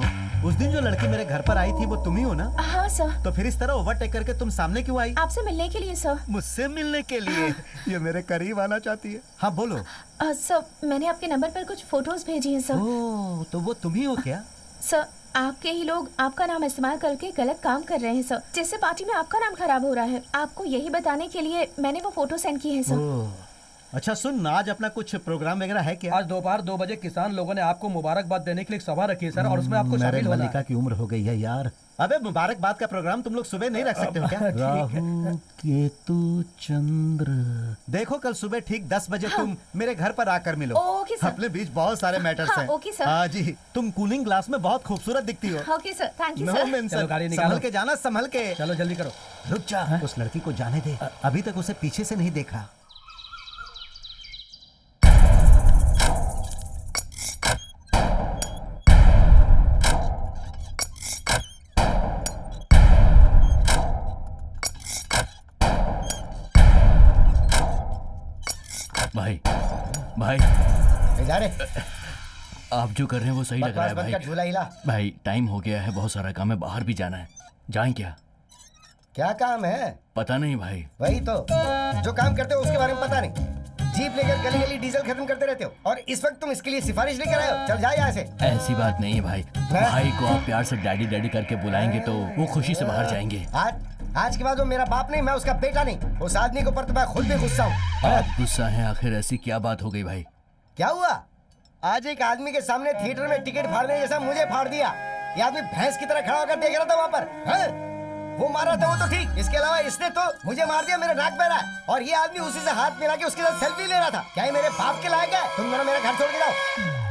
उस दिन जो लड़की मेरे घर पर आई थी वो तुम ही हो ना? हाँ सर। तो फिर इस तरह ओवरटेक करके तुम सामने क्यों आई? आपसे मिलने के लिए सर। मुझसे मिलने के लिए? ये मेरे करीब आना चाहती है। हाँ बोलो। सर मैंने आपके नंबर पर कुछ फोटोज भेजी हैं सर। ओह, तो वो तुम ही हो क्या? सर आपके ही लोग आपका नाम इस्तेमाल करके गलत काम कर रहे हैं सर, जिससे पार्टी में आपका नाम खराब हो रहा है। आपको यही बताने के लिए मैंने वो फोटो सेंड की है सर। ओह, अच्छा सुन, आज अपना कुछ प्रोग्राम वगैरह है क्या? आज दोपहर 2 बजे किसान लोगों ने आपको मुबारकबाद देने के लिए एक सभा रखी है सर, और उसमें आपको मेरे शामिल होना मल्लिका है। की उम्र हो गई है यार। अबे मुबारकबाद का प्रोग्राम तुम लोग सुबह नहीं रख सकते हो क्या? राहु केतु चंद्र। देखो कल सुबह ठीक 10 बजे तुम मेरे घर पर आकर मिलो। Okay sir. अपने बीच बहुत सारे मैटर्स हाँ, हैं। Okay sir. हाँ जी, तुम कूलिंग ग्लास में बहुत खूबसूरत दिखती हो। Okay sir, thank you know sir. Mention. चलो, गाड़ी निकालो। संभल के जाना, संभल के। चलो जल्दी करो। रुक जा, उस लड़की को जाने दे, अभी तक उसे पीछे से नहीं देखा। भाई भाई जा रे, आप जो कर रहे हैं वो सही लग रहा बकवास है बंद भाई। कर, झूला हिला। भाई टाइम हो गया है, बहुत सारा काम है, बाहर भी जाना है। जाएं क्या? क्या काम है? पता नहीं भाई। वही तो, जो काम करते हो उसके बारे में पता नहीं। जीप लेकर गली गली डीजल खत्म करते रहते हो, और इस वक्त तुम इसके लिए सिफारिश लेकर आए हो। चल जा यहाँ से। ऐसी बात नहीं है भाई। भाई को आप प्यार से डैडी डैडी करके बुलाएंगे तो वो खुशी से बाहर जाएंगे। आज के बाद वो मेरा बाप नहीं, मैं उसका बेटा नहीं। उस आदमी के ऊपर तो मैं खुद भी गुस्सा हूँ। आप गुस्सा हैं? आखिर ऐसी क्या बात हो गई भाई? क्या हुआ? आज एक आदमी के सामने थिएटर में टिकट फाड़ने जैसा मुझे फाड़ दिया। ये आदमी भैंस की तरह खड़ा होकर देख रहा था वहाँ पर। हैं? वो मार रहा था वो तो ठीक, इसके अलावा इसने तो मुझे मार दिया, मेरा नाक बह रहा है, और ये आदमी उसी से हाथ मिला के उसके साथ सेल्फी ले रहा था। क्या ये मेरे बाप के लायक है? तुम दोनों मेरा घर छोड़ के जाओ।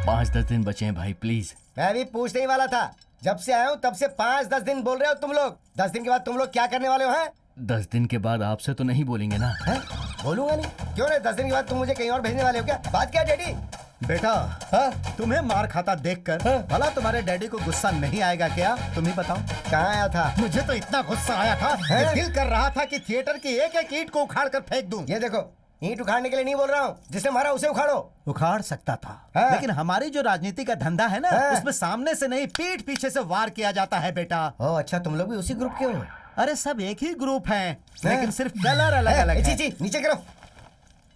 5-10 दिन बचे हैं भाई, प्लीज। मैं भी पूछने ही वाला था, जब से आया हूँ तब से 5-10 दिन बोल रहे हो तुम लोग। 10 दिन के बाद तुम लोग क्या करने वाले हो? हैं? 10 दिन के बाद आपसे तो नहीं बोलेंगे ना? हैं? बोलूंगा नहीं? क्यों नहीं? 10 दिन के बाद तुम मुझे कहीं और भेजने वाले हो क्या? बात क्या है डैडी? बेटा, तुम्हें मार खाता देखकर भला तुम्हारे डैडी को गुस्सा नहीं आएगा क्या? तुम ही बताओ। कहाँ आया था? मुझे तो इतना गुस्सा आया था कि दिल कर रहा था कि थिएटर की एक एक ईंट को उखाड़ कर फेंक दूं। ये देखो, ईंट उखाड़ने के लिए नहीं बोल रहा हूँ, जिसने मारा उसे उखाड़ो। उखाड़ सकता था, लेकिन हमारी जो राजनीति का धंधा है ना, उसमें सामने से नहीं पीठ पीछे से वार किया जाता है बेटा। ओह अच्छा, तुम लोग भी उसी ग्रुप के हो? अरे सब एक ही ग्रुप हैं, लेकिन सिर्फ कलर अलग अलग है। जी नीचे करो।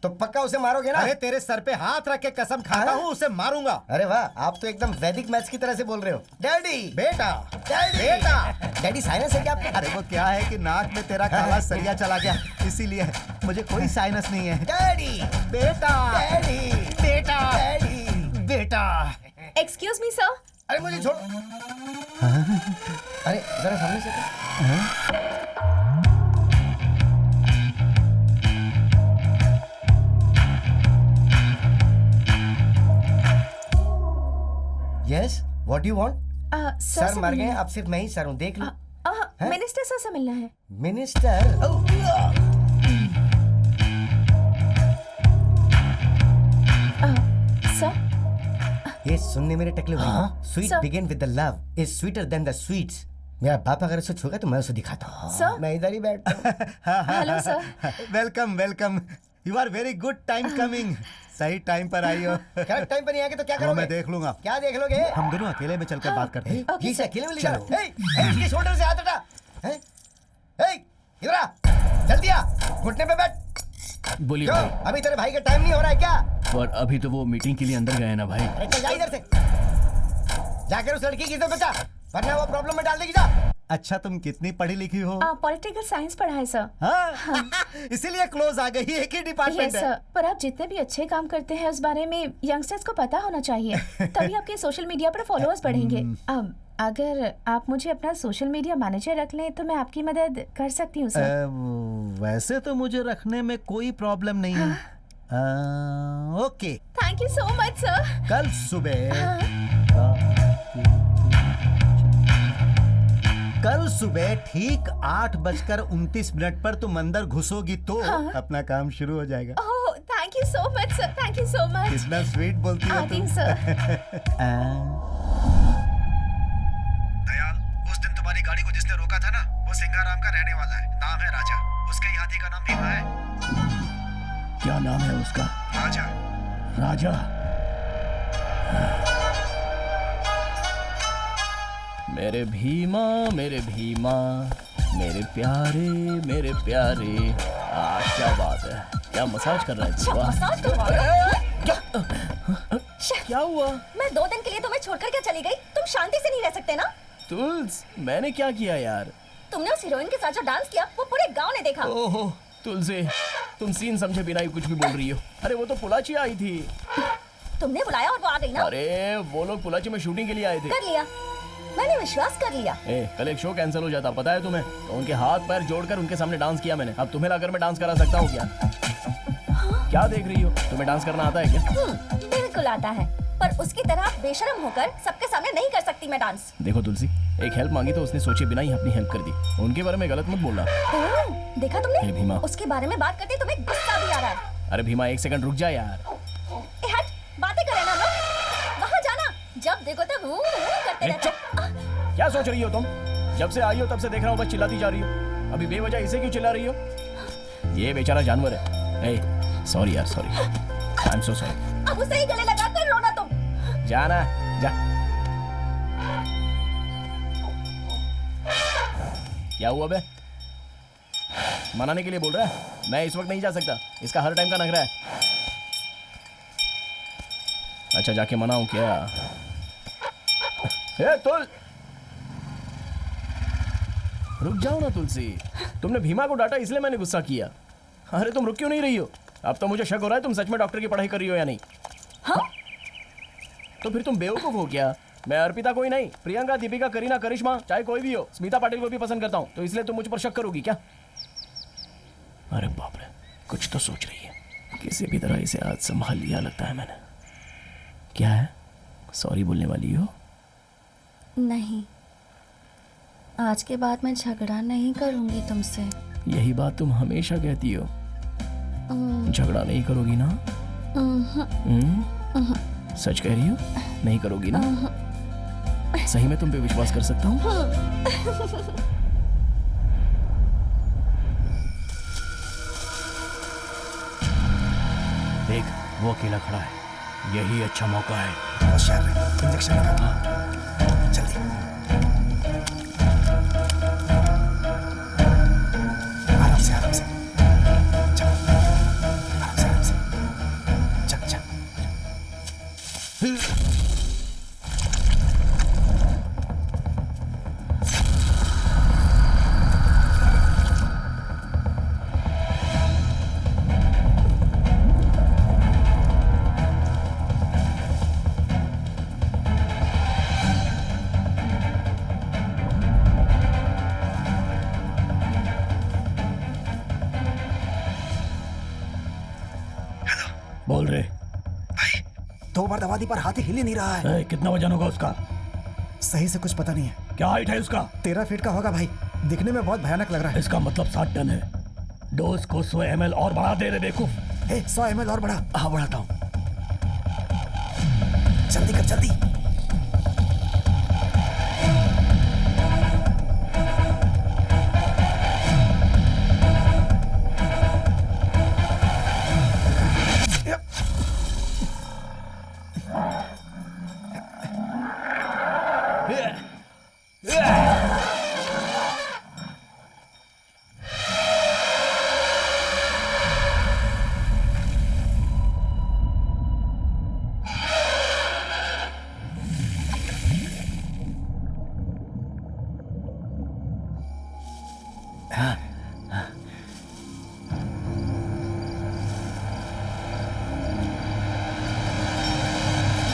तो पक्का उसे मारोगे ना? अरे तेरे सर पे हाथ रख के कसम खाता हूँ उसे मारूंगा। अरे वाह, आप तो एकदम वैदिक मैथ्स की तरह से बोल रहे हो। डैडी, बेटा, डैडी, बेटा। डैडी साइनस है क्या आपको? अरे वो क्या है कि नाक में तेरा काला सरिया चला गया, इसीलिए मुझे कोई साइनस नहीं है। डैडी, बेटा, डैडी, बेटा, डैडी, बेटा। Excuse me sir. अरे मुझे छोड़। अरे जरा सामने से तो। What do you want? Sir मर गए, अब सिर्फ मैं ही सर हूँ, देख लो। मिनिस्टर सर से मिलना है। मिनिस्टर? सर ये सुनने मेरे टकले भाई, sweet Sir. Begin with the love is sweeter than the sweets. मेरा बाप अगर उसे छूगा तो मैं उसे दिखाता हूँ। Sir. मैं इधर ही बैठता हूँ। Hello sir. Welcome welcome, you are very good time coming. सही टाइम पर आई हो। करेक्ट टाइम पर नहीं आएंगे तो क्या वो करोगे? मैं देख लूंगा। क्या देख लोगे? हम दोनों अकेले में चलकर बात करते हैं। ये से अकेले में ले जाओ। इसके शोल्डर से हाथ हटा। इधर आ, जल्दी आ, घुटने पे बैठ। बोलिए क्यों? भाई। अभी तेरे भाई का टाइम नहीं हो रहा है क्या? पर अभी तो वो मीटिंग के लिए अंदर गए ना भाई। अरे चल जा इधर से, जाकर उस लड़की की इज्जत बचा, वरना वो प्रॉब्लम में डाल देगी। जा। अच्छा, तुम कितनी पढ़ी लिखी हो? पॉलिटिकल साइंस पढ़ा है सर। हाँ? इसीलिए क्लोज आ गई, एक ही डिपार्टमेंट यस है। सर, पर आप जितने भी अच्छे काम करते हैं उस बारे में यंगस्टर्स को पता होना चाहिए, तभी आपके सोशल मीडिया पर फॉलोअर्स बढ़ेंगे। अगर आप मुझे अपना सोशल मीडिया मैनेजर रख लें तो मैं आपकी मदद कर सकती हूँ सर। वैसे तो मुझे रखने में कोई प्रॉब्लम नहीं है। Okay, thank you so much sir. कल सुबह ठीक 8:29 पर तुम अंदर घुसोगी तो अपना काम शुरू हो जाएगा। Oh thank you so much sir, thank you so much. कितना स्वीट बोलती हो आती तुम। हूँ सर। दयाल, उस दिन तुम्हारी गाड़ी को जिसने रोका था ना, वो सिंगाराम का रहने वाला है। नाम है राजा। उसके हाथी का नाम भीमा है। क्या नाम है उसका? राजा। राजा। मेरे भीमा, मेरे भीमा, मेरे प्यारे। क्या बात है, क्या मसाज कर रहा है तू? वाह। मसाज करवा रहे क्या हुआ? मैं 2 दिन के लिए तुम्हें छोड़कर क्या चली गई? तुम शांति से नहीं रह सकते ना? तुल्स, मैंने क्या किया यार? तुमने उस हीरोइन के साथ जो डांस किया वो पूरे गांव ने देखा। ओहो तुलसी, तुम सीन समझे बिना ही कुछ भी बोल रही हो। अरे वो तो पुलाची आई थी। तुमने बुलाया और वो आ गई ना? अरे वो लोग पुलाची में शूटिंग के लिए आए थे। कर लिया, मैंने विश्वास कर लिया। कल एक शो कैंसिल हो जाता, पता है तुम्हें? तो उनके हाथ पैर जोड़कर उनके सामने डांस किया मैंने। अब तुम्हें लाकर मैं डांस करा सकता हूँ क्या? क्या देख रही हो? तुम्हें डांस करना आता है क्या? बिल्कुल आता है, पर उसकी तरह बेशर्म होकर सबके सामने नहीं कर सकती मैं डांस। देखो तुलसी, एक हेल्प मांगी तो उसने सोचे बिना ही अपनी हेल्प कर दी। उनके बारे में गलत मत बोलना। देखा तुमने? भीमा, उसके बारे में बात करते तुम्हें गुस्सा भी आ रहा है। अरे भीमा, एक सेकंड रुक जा यार। हट, बातें करें ना लोग। वहाँ जाना, जब देखो तब करते रहते। क्या सोच रही हो तुम? जब से आई हो तब से देख रहा हूँ बस चिल्लाती जा रही हो। अभी बेवजह इसे क्यों चिल्ला रही हो? ये बेचारा जानवर है। सॉरी यार, sorry, I am so sorry. अब उसे ही गले लगा कर रोना तुम। जाना, जा। क्या हुआ बे? मनाने के लिए बोल रहा है? मैं इस वक्त नहीं जा सकता, इसका हर टाइम का नखरा है। अच्छा जाके मनाऊं क्या? तुल, रुक जाओ ना तुलसी। तुमने भीमा को डांटा इसलिए मैंने गुस्सा किया। अरे तुम रुक क्यों नहीं रही हो? अब तो मुझे शक हो रहा है तुम सच में डॉक्टर की पढ़ाई कर रही हो या नहीं। हाँ? तो फिर तुम बेवकूफ हो क्या? मैं अर्पिता कोई नहीं, प्रियंका, दीपिका, करीना, करिश्मा, चाहे कोई भी हो, स्मिता पाटिल को भी पसंद करता हूँ, तो इसलिए तुम मुझ पर शक करोगी क्या? अरे बाप रे, कुछ तो सोच रही है। किसी भी तरह इसे आज संभाल लिया लगता है मैंने। क्या है, सॉरी बोलने वाली हो? नहीं, आज के बाद मैं झगड़ा नहीं करूंगी तुमसे। यही बात तुम हमेशा कहती हो। झगड़ा नहीं करोगी ना? सच कह रही हो? नहीं करोगी ना? सही में तुम पे विश्वास कर सकता हूँ? देख, वो अकेला खड़ा है, यही अच्छा मौका है। होशियार रही, इंजेक्शन लगा। जल्दी। आराम से, आराम से। चल, आराम से। चल, चल। बोल रहे भाई, 2 बार दबा दी पर हाथी हिल ही नहीं रहा है। कितना वजन होगा उसका? सही से कुछ पता नहीं है। क्या हाइट है उसका? 13 फीट का होगा भाई, दिखने में बहुत भयानक लग रहा है। इसका मतलब 60 टन है। डोज को 100 ml और बढ़ा दे रे बेवकूफ। 100 ml और बढ़ा। हाँ बढ़ाता हूँ। जल्दी कर जल्दी।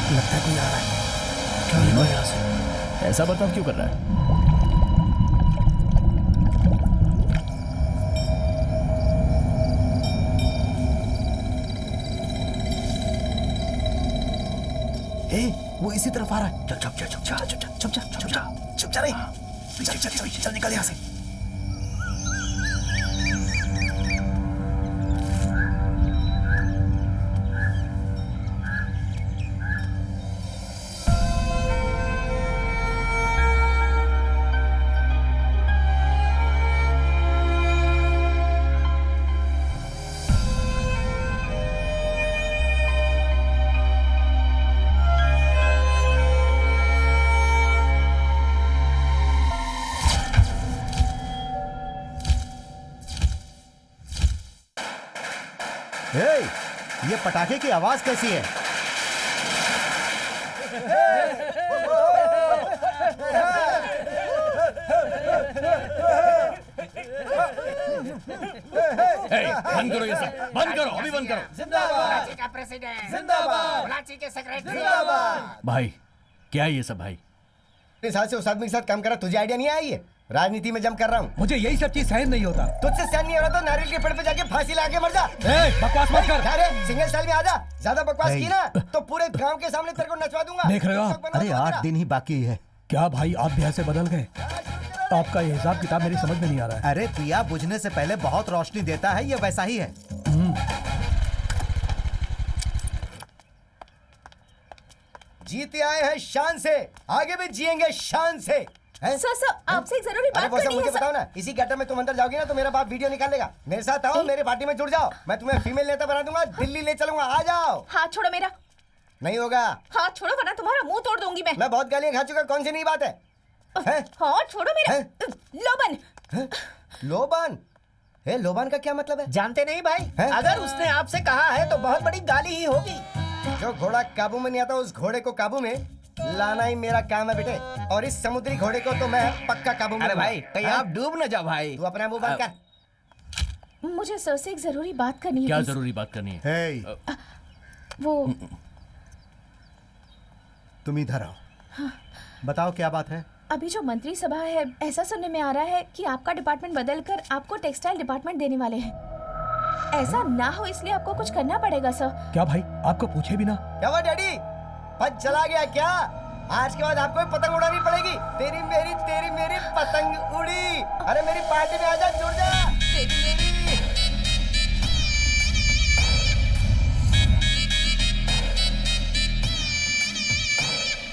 लगता है कोई आ रहा है। क्या हुआ यहाँ से? ऐसा बर्ताव क्यों कर रहा है? वो इसी तरफ आ रहा है। चल चुप चुप चुप चुप चुप चुप चुप चुप चुप जा रही। चल निकल यहाँ से। ये पटाखे की आवाज कैसी है? बंद करो ये सब, बंद करो, अभी बंद करो। जिंदाबाद का प्रेसिडेंट, जिंदाबाद ब्लाची के सेक्रेटरी, जिंदाबाद। भाई क्या है ये सब भाई? इतने साल से उस आदमी के साथ काम करा, तुझे आइडिया नहीं आई है? राजनीति में जम कर रहा हूँ। मुझे यही सब चीज सहन नहीं होता। तुझसे सहन नहीं हो रहा तो नारियल के पेड़ पे जाके फांसी लगा के मर जा। बकवास मत कर। अरे सिंगल स्टाइल में आ जा। ज्यादा बकवास की ना तो पूरे गांव के सामने तेरे को नचवा दूंगा। देख रहे हो आप? अरे 8 दिन ही बाकी है। क्या भाई आप भी ऐसे बदल गए? आपका ये हिसाब किताब मेरी समझ में नहीं आ रहा है। अरे दिया बुझने से पहले बहुत रोशनी देता है, ये वैसा ही है। जीते आए हैं शान से, आगे भी जिएंगे शान से। सर आपसे एक जरूरी बात अरे करनी मुझे है सर। बताओ ना, इसी गटर में तुम अंदर जाओगी ना तो मेरा बाप वीडियो निकालेगा। मेरे साथ आओ, मेरे पार्टी में जुड़ जाओ, मैं तुम्हें फीमेल नेता बना दूंगा, दिल्ली ले चलूंगा। आ जाओ। हाथ छोड़ो मेरा। नहीं होगा। हाथ छोड़ो वरना तुम्हारा मुंह तोड़ दूंगी मैं बहुत गालियां खा चुका, कौन सी नई बात है? हाथ छोड़ो मेरा। लोबन। लोबान? लोबान का क्या मतलब है? जानते नहीं भाई? अगर उसने आपसे कहा है तो बहुत बड़ी गाली ही होगी। जो घोड़ा काबू में नहीं आता उस घोड़े को काबू में लाना ही मेरा काम है बेटे, और इस समुद्री घोड़े को तो मैं पक्का काबू में। अरे भाई कहीं आप डूब न जाओ भाई। तू अपना मुंह बंद कर। मुझे सर से एक जरूरी बात करनी है। क्या please। जरूरी बात करनी है? वो तुम इधर आओ। हाँ। बताओ क्या बात है? अभी जो मंत्री सभा है, ऐसा सुनने में आ रहा है कि आपका डिपार्टमेंट बदलकर आपको टेक्सटाइल डिपार्टमेंट देने वाले हैं। ऐसा ना हो इसलिए आपको कुछ करना पड़ेगा सर। क्या भाई आपको पूछे बिना? क्या हुआ डैडी, पद चला गया क्या? आज के बाद आपको भी पतंग उड़ानी पड़ेगी। तेरी मेरी पतंग उड़ी। अरे मेरी पार्टी में आजा, जुड़ जा। तेरी मेरी।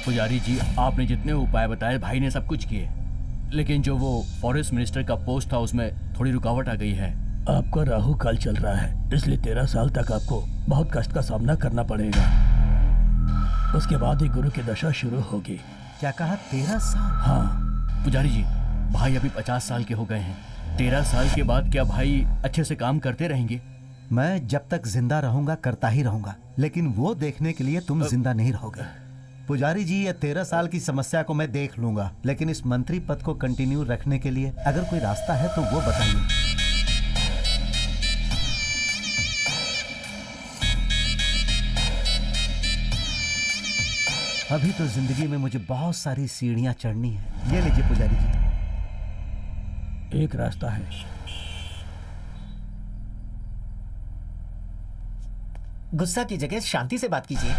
पुजारी जी, आपने जितने उपाय बताए भाई ने सब कुछ किए, लेकिन जो वो फॉरेस्ट मिनिस्टर का पोस्ट था उसमें थोड़ी रुकावट आ गई है। आपका राहु काल चल रहा है, इसलिए 13 साल तक आपको बहुत कष्ट का सामना करना पड़ेगा। उसके बाद ही गुरु की दशा शुरू होगी। क्या कहा? 13 साल? हाँ पुजारी जी, भाई अभी 50 साल के हो गए हैं। 13 साल के बाद क्या भाई अच्छे से काम करते रहेंगे? मैं जब तक जिंदा रहूंगा करता ही रहूंगा, लेकिन वो देखने के लिए तुम जिंदा नहीं रहोगे। पुजारी जी, ये 13 साल की समस्या को मैं देख लूंगा, लेकिन इस मंत्री पद को कंटिन्यू रखने के लिए अगर कोई रास्ता है तो वो बताइए। अभी तो जिंदगी में मुझे बहुत सारी सीढ़ियां चढ़नी है। ये लीजिए पुजारी जी। एक रास्ता है। गुस्सा की जगह शांति से बात कीजिए।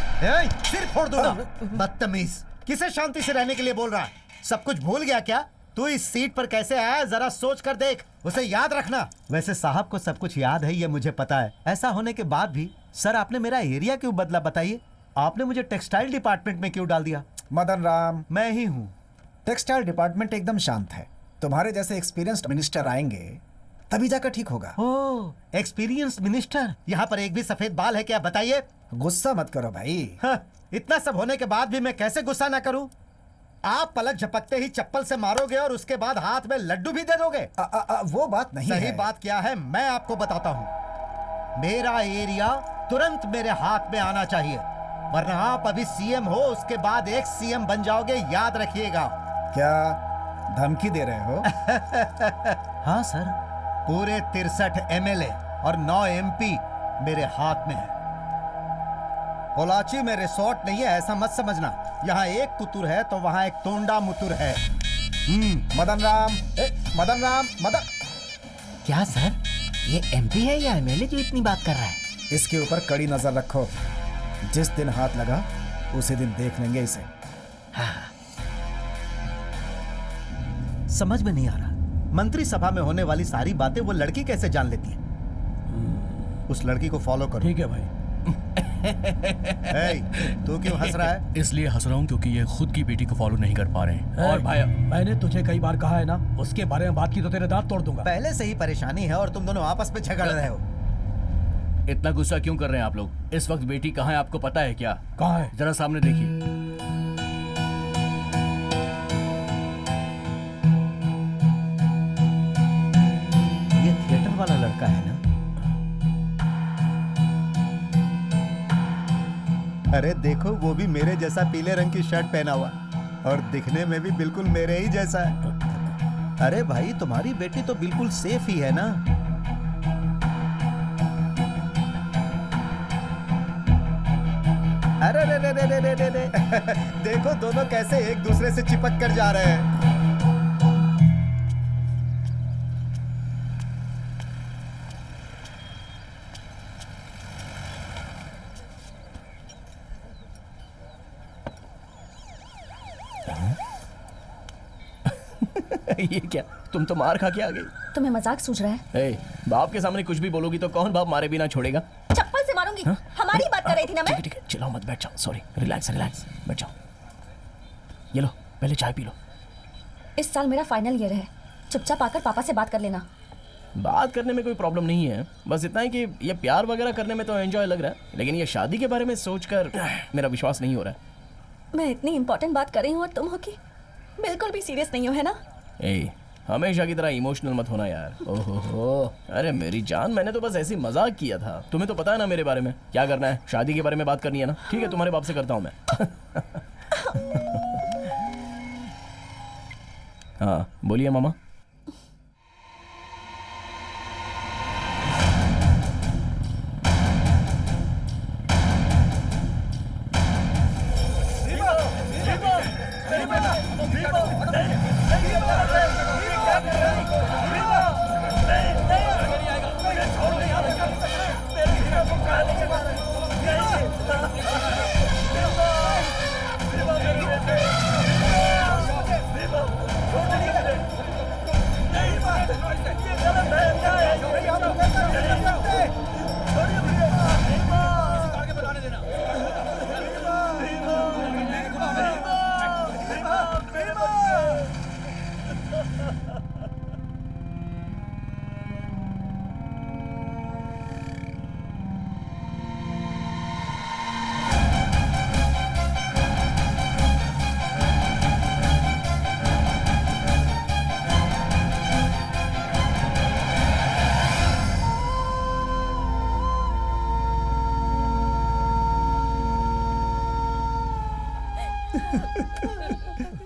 सिर फोड़ दूंगा, बदतमीज। किसे शांति से रहने के लिए बोल रहा है? सब कुछ भूल गया क्या? तू इस सीट पर कैसे आया जरा सोच कर देख, उसे याद रखना। वैसे साहब को सब कुछ याद है, ये मुझे पता है। ऐसा होने के बाद भी सर आपने मेरा एरिया क्यों बदला बताइए? आपने मुझे टेक्सटाइल डिपार्टमेंट में क्यों डाल दिया? मदन राम, मैं ही हूँ। टेक्सटाइल डिपार्टमेंट एकदम शांत है। तुम्हारे जैसे एक्सपीरियंस्ड मिनिस्टर आएंगे तभी जाकर ठीक होगा। ओह, एक्सपीरियंस्ड मिनिस्टर। यहाँ पर एक भी सफेद बाल है क्या बताइए? गुस्सा मत करो भाई। इतना सब होने के बाद भी मैं कैसे गुस्सा ना करूं? आप पलक झपकते ही चप्पल से मारोगे और उसके बाद हाथ में लड्डू भी दे दोगे। वो बात नहीं सही है। बात क्या है मैं आपको बताता हूं। मेरा एरिया तुरंत मेरे हाथ में आना चाहिए, वरना आप अभी सीएम हो, उसके बाद एक सीएम बन जाओगे, याद रखिएगा। क्या धमकी दे रहे हो? हाँ सर, पूरे 63 एमएलए और 9 एमपी मेरे हाथ में है। पोलाची में रिसोर्ट नहीं है ऐसा मत समझना। यहाँ एक कुतुर है तो वहाँ एक तोंडा मुतुर है। मदन राम, मदन राम, मदन। क्या सर, ये एमपी है या एमएलए जो इतनी बात कर रहा है? इसके ऊपर कड़ी नजर रखो। जिस दिन हाथ लगा उसी दिन देख लेंगे इसे। हाँ। समझ में नहीं आ रहा, मंत्री सभा में होने वाली सारी बातें वो लड़की कैसे जान लेती है? उस लड़की को फॉलो करो। ठीक है भाई। तू क्यों हंस रहा है? इसलिए हंस रहा हूँ क्योंकि ये खुद की बेटी को फॉलो नहीं कर पा रहे हैं। और भाई मैंने तुझे कई बार कहा है ना, उसके बारे में बात की तो तेरे दांत तोड़ दूंगा। पहले से ही परेशानी है और तुम दोनों आपस में झगड़ रहे हो। इतना गुस्सा क्यों कर रहे हैं आप लोग? इस वक्त बेटी कहाँ है आपको पता है क्या? कहाँ है? जरा सामने देखिए। ये थिएटर वाला लड़का है ना? अरे देखो, वो भी मेरे जैसा पीले रंग की शर्ट पहना हुआ और दिखने में भी बिल्कुल मेरे ही जैसा है। अरे भाई, तुम्हारी बेटी तो बिल्कुल सेफ ही है ना? अरे रे रे रे रे रे रे रे। देखो दोनों कैसे एक दूसरे से चिपक कर जा रहे हैं। ये क्या, तुम तो मार खा के आ गई। तुम्हें मजाक सूझ रहा है? ए, बाप के सामने कुछ भी बोलोगी तो कौन बाप मारे बिना छोड़ेगा? चप्पल से मारूंगी। हमारी बात कर रही थी ना मैं। ठीक है, चिल्लाओ मत, बैठ जाओ। सॉरी, रिलैक्स रिलैक्स, बैठ जाओ। ये लो, पहले चाय पी लो। इस साल मेरा फाइनल ईयर है, चुपचाप आकर पापा से बात कर लेना। बात करने में कोई प्रॉब्लम नहीं है, बस इतना है कि ये प्यार वगैरह करने में तो एंजॉय लग रहा है, लेकिन ये शादी के बारे में सोचकर मेरा विश्वास नहीं हो रहा है। मैं इतनी इंपॉर्टेंट बात कर रही हूँ और तुम हो कि बिल्कुल भी सीरियस नहीं हो, है ना? ए, हमेशा की तरह इमोशनल मत होना यार। ओहो, अरे मेरी जान, मैंने तो बस ऐसी मजाक किया था। तुम्हें तो पता है ना मेरे बारे में क्या करना है, शादी के बारे में बात करनी है ना। ठीक है, तुम्हारे बाप से करता हूँ मैं। हाँ बोलिए मामा।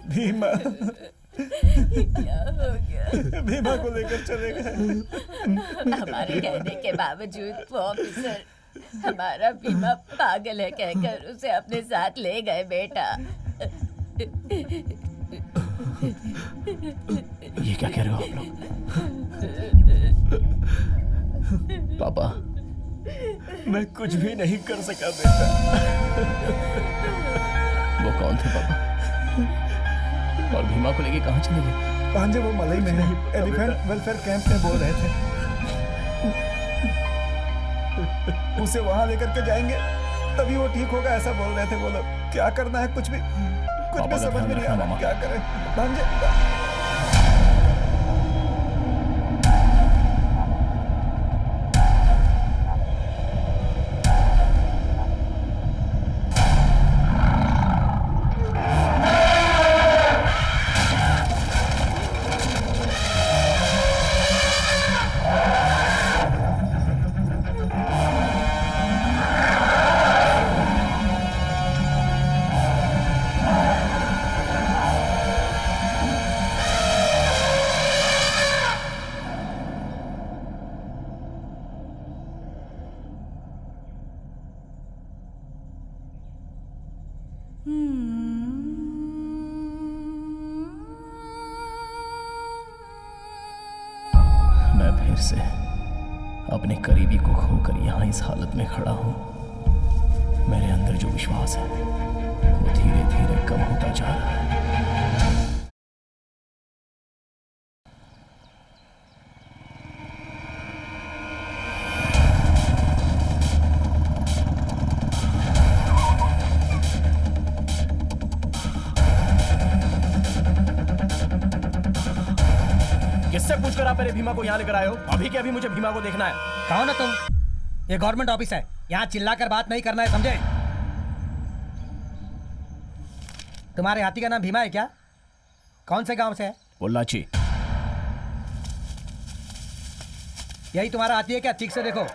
भीमा, क्या हो गया? भीमा को लेकर चले गए। हमारे कहने के बावजूद वो ऑफिसर हमारा भीमा पागल है कहकर उसे अपने साथ ले गए बेटा। ये क्या कह रहे हो आप लोग? पापा, मैं कुछ भी नहीं कर सका बेटा। वो कौन थे पापा? और भीमा को लेके कहाँ चले गए? भांजे वो मलई में है, एलिफेंट वेलफेयर कैंप में बोल रहे थे। उसे वहां लेकर के जाएंगे तभी वो ठीक होगा, ऐसा बोल रहे थे वो लोग। क्या करना है कुछ भी समझ में नहीं आ रहा, क्या करें भांजे। मैं फिर से अपने करीबी को खोकर यहाँ इस हालत में खड़ा हूँ। मेरे अंदर जो विश्वास है वो धीरे धीरे कम होता जा रहा है। किससे पूछकर आप मेरे भीमा को यहाँ लेकर आए हो? अभी के अभी मुझे भीमा को देखना है। कौन है तुम? ये गवर्नमेंट ऑफिस है, यहाँ चिल्लाकर बात नहीं करना है, समझे? तुम्हारे हाथी का नाम भीमा है क्या? कौन से गांव से है? पोल्लाची। यही तुम्हारा हाथी है क्या? ठीक से देखो।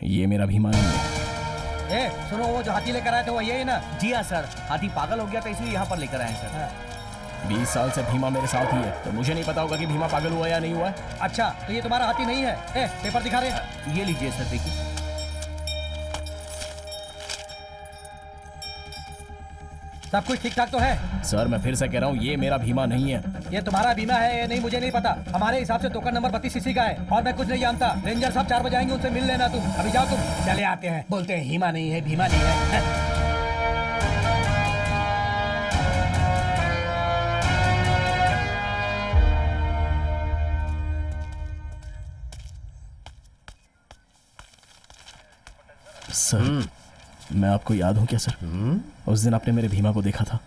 ये मेरा भीमा नहीं है। सुनो, वो जो हाथी लेकर आए थे वो यही ना? जी हाँ सर, हाथी पागल हो गया था इसलिए यहाँ पर लेकर आए हैं सर। 20 साल से भीमा मेरे साथ ही है, तो मुझे नहीं पता होगा कि भीमा पागल हुआ या नहीं हुआ। अच्छा, तो ये तुम्हारा हाथी नहीं है? पेपर दिखा रहे। ये लीजिए सर, देखिए। सब कुछ ठीक ठाक तो है? सर मैं फिर से कह रहा हूँ, ये मेरा भीमा नहीं है। ये तुम्हारा बीमा है या नहीं मुझे नहीं पता। हमारे हिसाब से टोकन नंबर 32 सीसी का है और मैं कुछ नहीं जानता। रेंजर साहब 4 बजे आएंगे, उनसे मिल लेना तुम। अभी जाओ तुम। चले आते हैं, बोलते हैं हीमा नहीं है, भीमा नहीं है। सर मैं आपको याद हूँ क्या सर? उस दिन आपने मेरे भीमा को देखा था।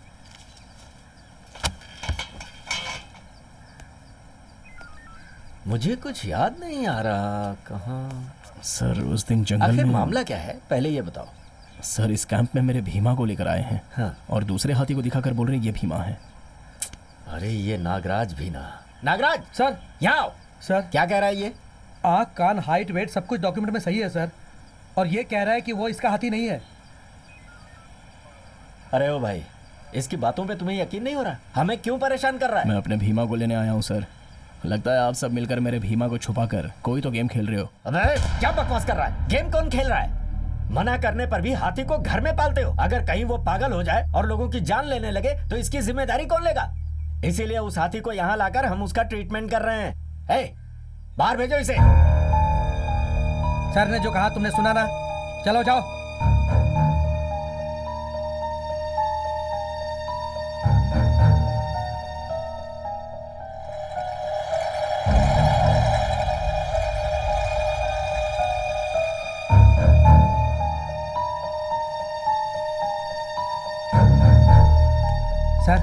मुझे कुछ याद नहीं आ रहा। कहाँ? सर उस दिन जंगल आखिर में। मामला क्या है, पहले ये बताओ। सर इस कैंप में मेरे भीमा को लेकर आए हैं। हाँ। और दूसरे हाथी को दिखाकर बोल रहे हैं ये भीमा है। अरे ये नागराज भी ना। नागराज सर, यहाँ आओ। सर क्या कह रहा है ये? आँख, कान, हाइट, वेट सब कुछ डॉक्यूमेंट में सही है सर। और ये कह रहा है कि वो इसका हाथी नहीं है। अरे ओ भाई, इसकी बातों पे तुम्हें यकीन नहीं हो रहा? हमें क्यों परेशान कर रहा है? मैं अपने भीमा को लेने आया हूँ सर। लगता है आप सब मिलकर मेरे भीमा को छुपाकर कोई तो गेम खेल रहे हो। अबे क्या बकवास कर रहा है? गेम कौन खेल रहा है? मना करने पर भी हाथी को घर में पालते हो। अगर कहीं वो पागल हो जाए और लोगों की जान लेने लगे तो इसकी जिम्मेदारी कौन लेगा? इसीलिए उस हाथी को यहाँ लाकर हम उसका ट्रीटमेंट कर रहे हैं। बाहर भेजो इसे। सर ने जो कहा तुमने सुना ना? चलो जाओ। सर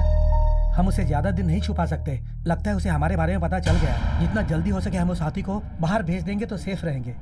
हम उसे ज्यादा दिन नहीं छुपा सकते। लगता है उसे हमारे बारे में पता चल गया। जितना जल्दी हो सके हम उस हाथी को बाहर भेज देंगे तो सेफ रहेंगे।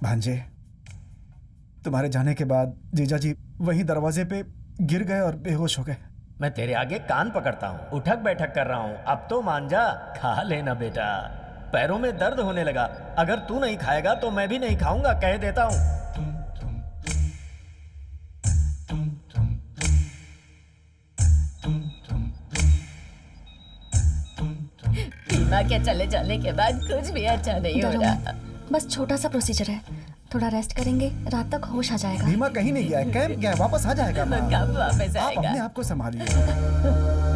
भांजे, तुम्हारे जाने के बाद जीजा जी वहीं दरवाजे पे गिर गए और बेहोश हो गए। मैं तेरे आगे कान पकड़ता हूँ, उठक बैठक कर रहा हूँ, अब तो मान जा, खा लेना बेटा। पैरों में दर्द होने लगा, अगर तू नहीं खाएगा तो मैं भी नहीं खाऊंगा, कह देता हूँ। बीमा के चले जाने के बाद कुछ भी अच्छा नहीं हो डरो रहा। मत, बस छोटा सा प्रोसीजर है, थोड़ा रेस्ट करेंगे, रात तक होश आ जाएगा। भीमा कहीं नहीं गया है, कैंप गया है, वापस आ जाएगा। वो कब वापस आप आएगा? अपने आप को संभालिए।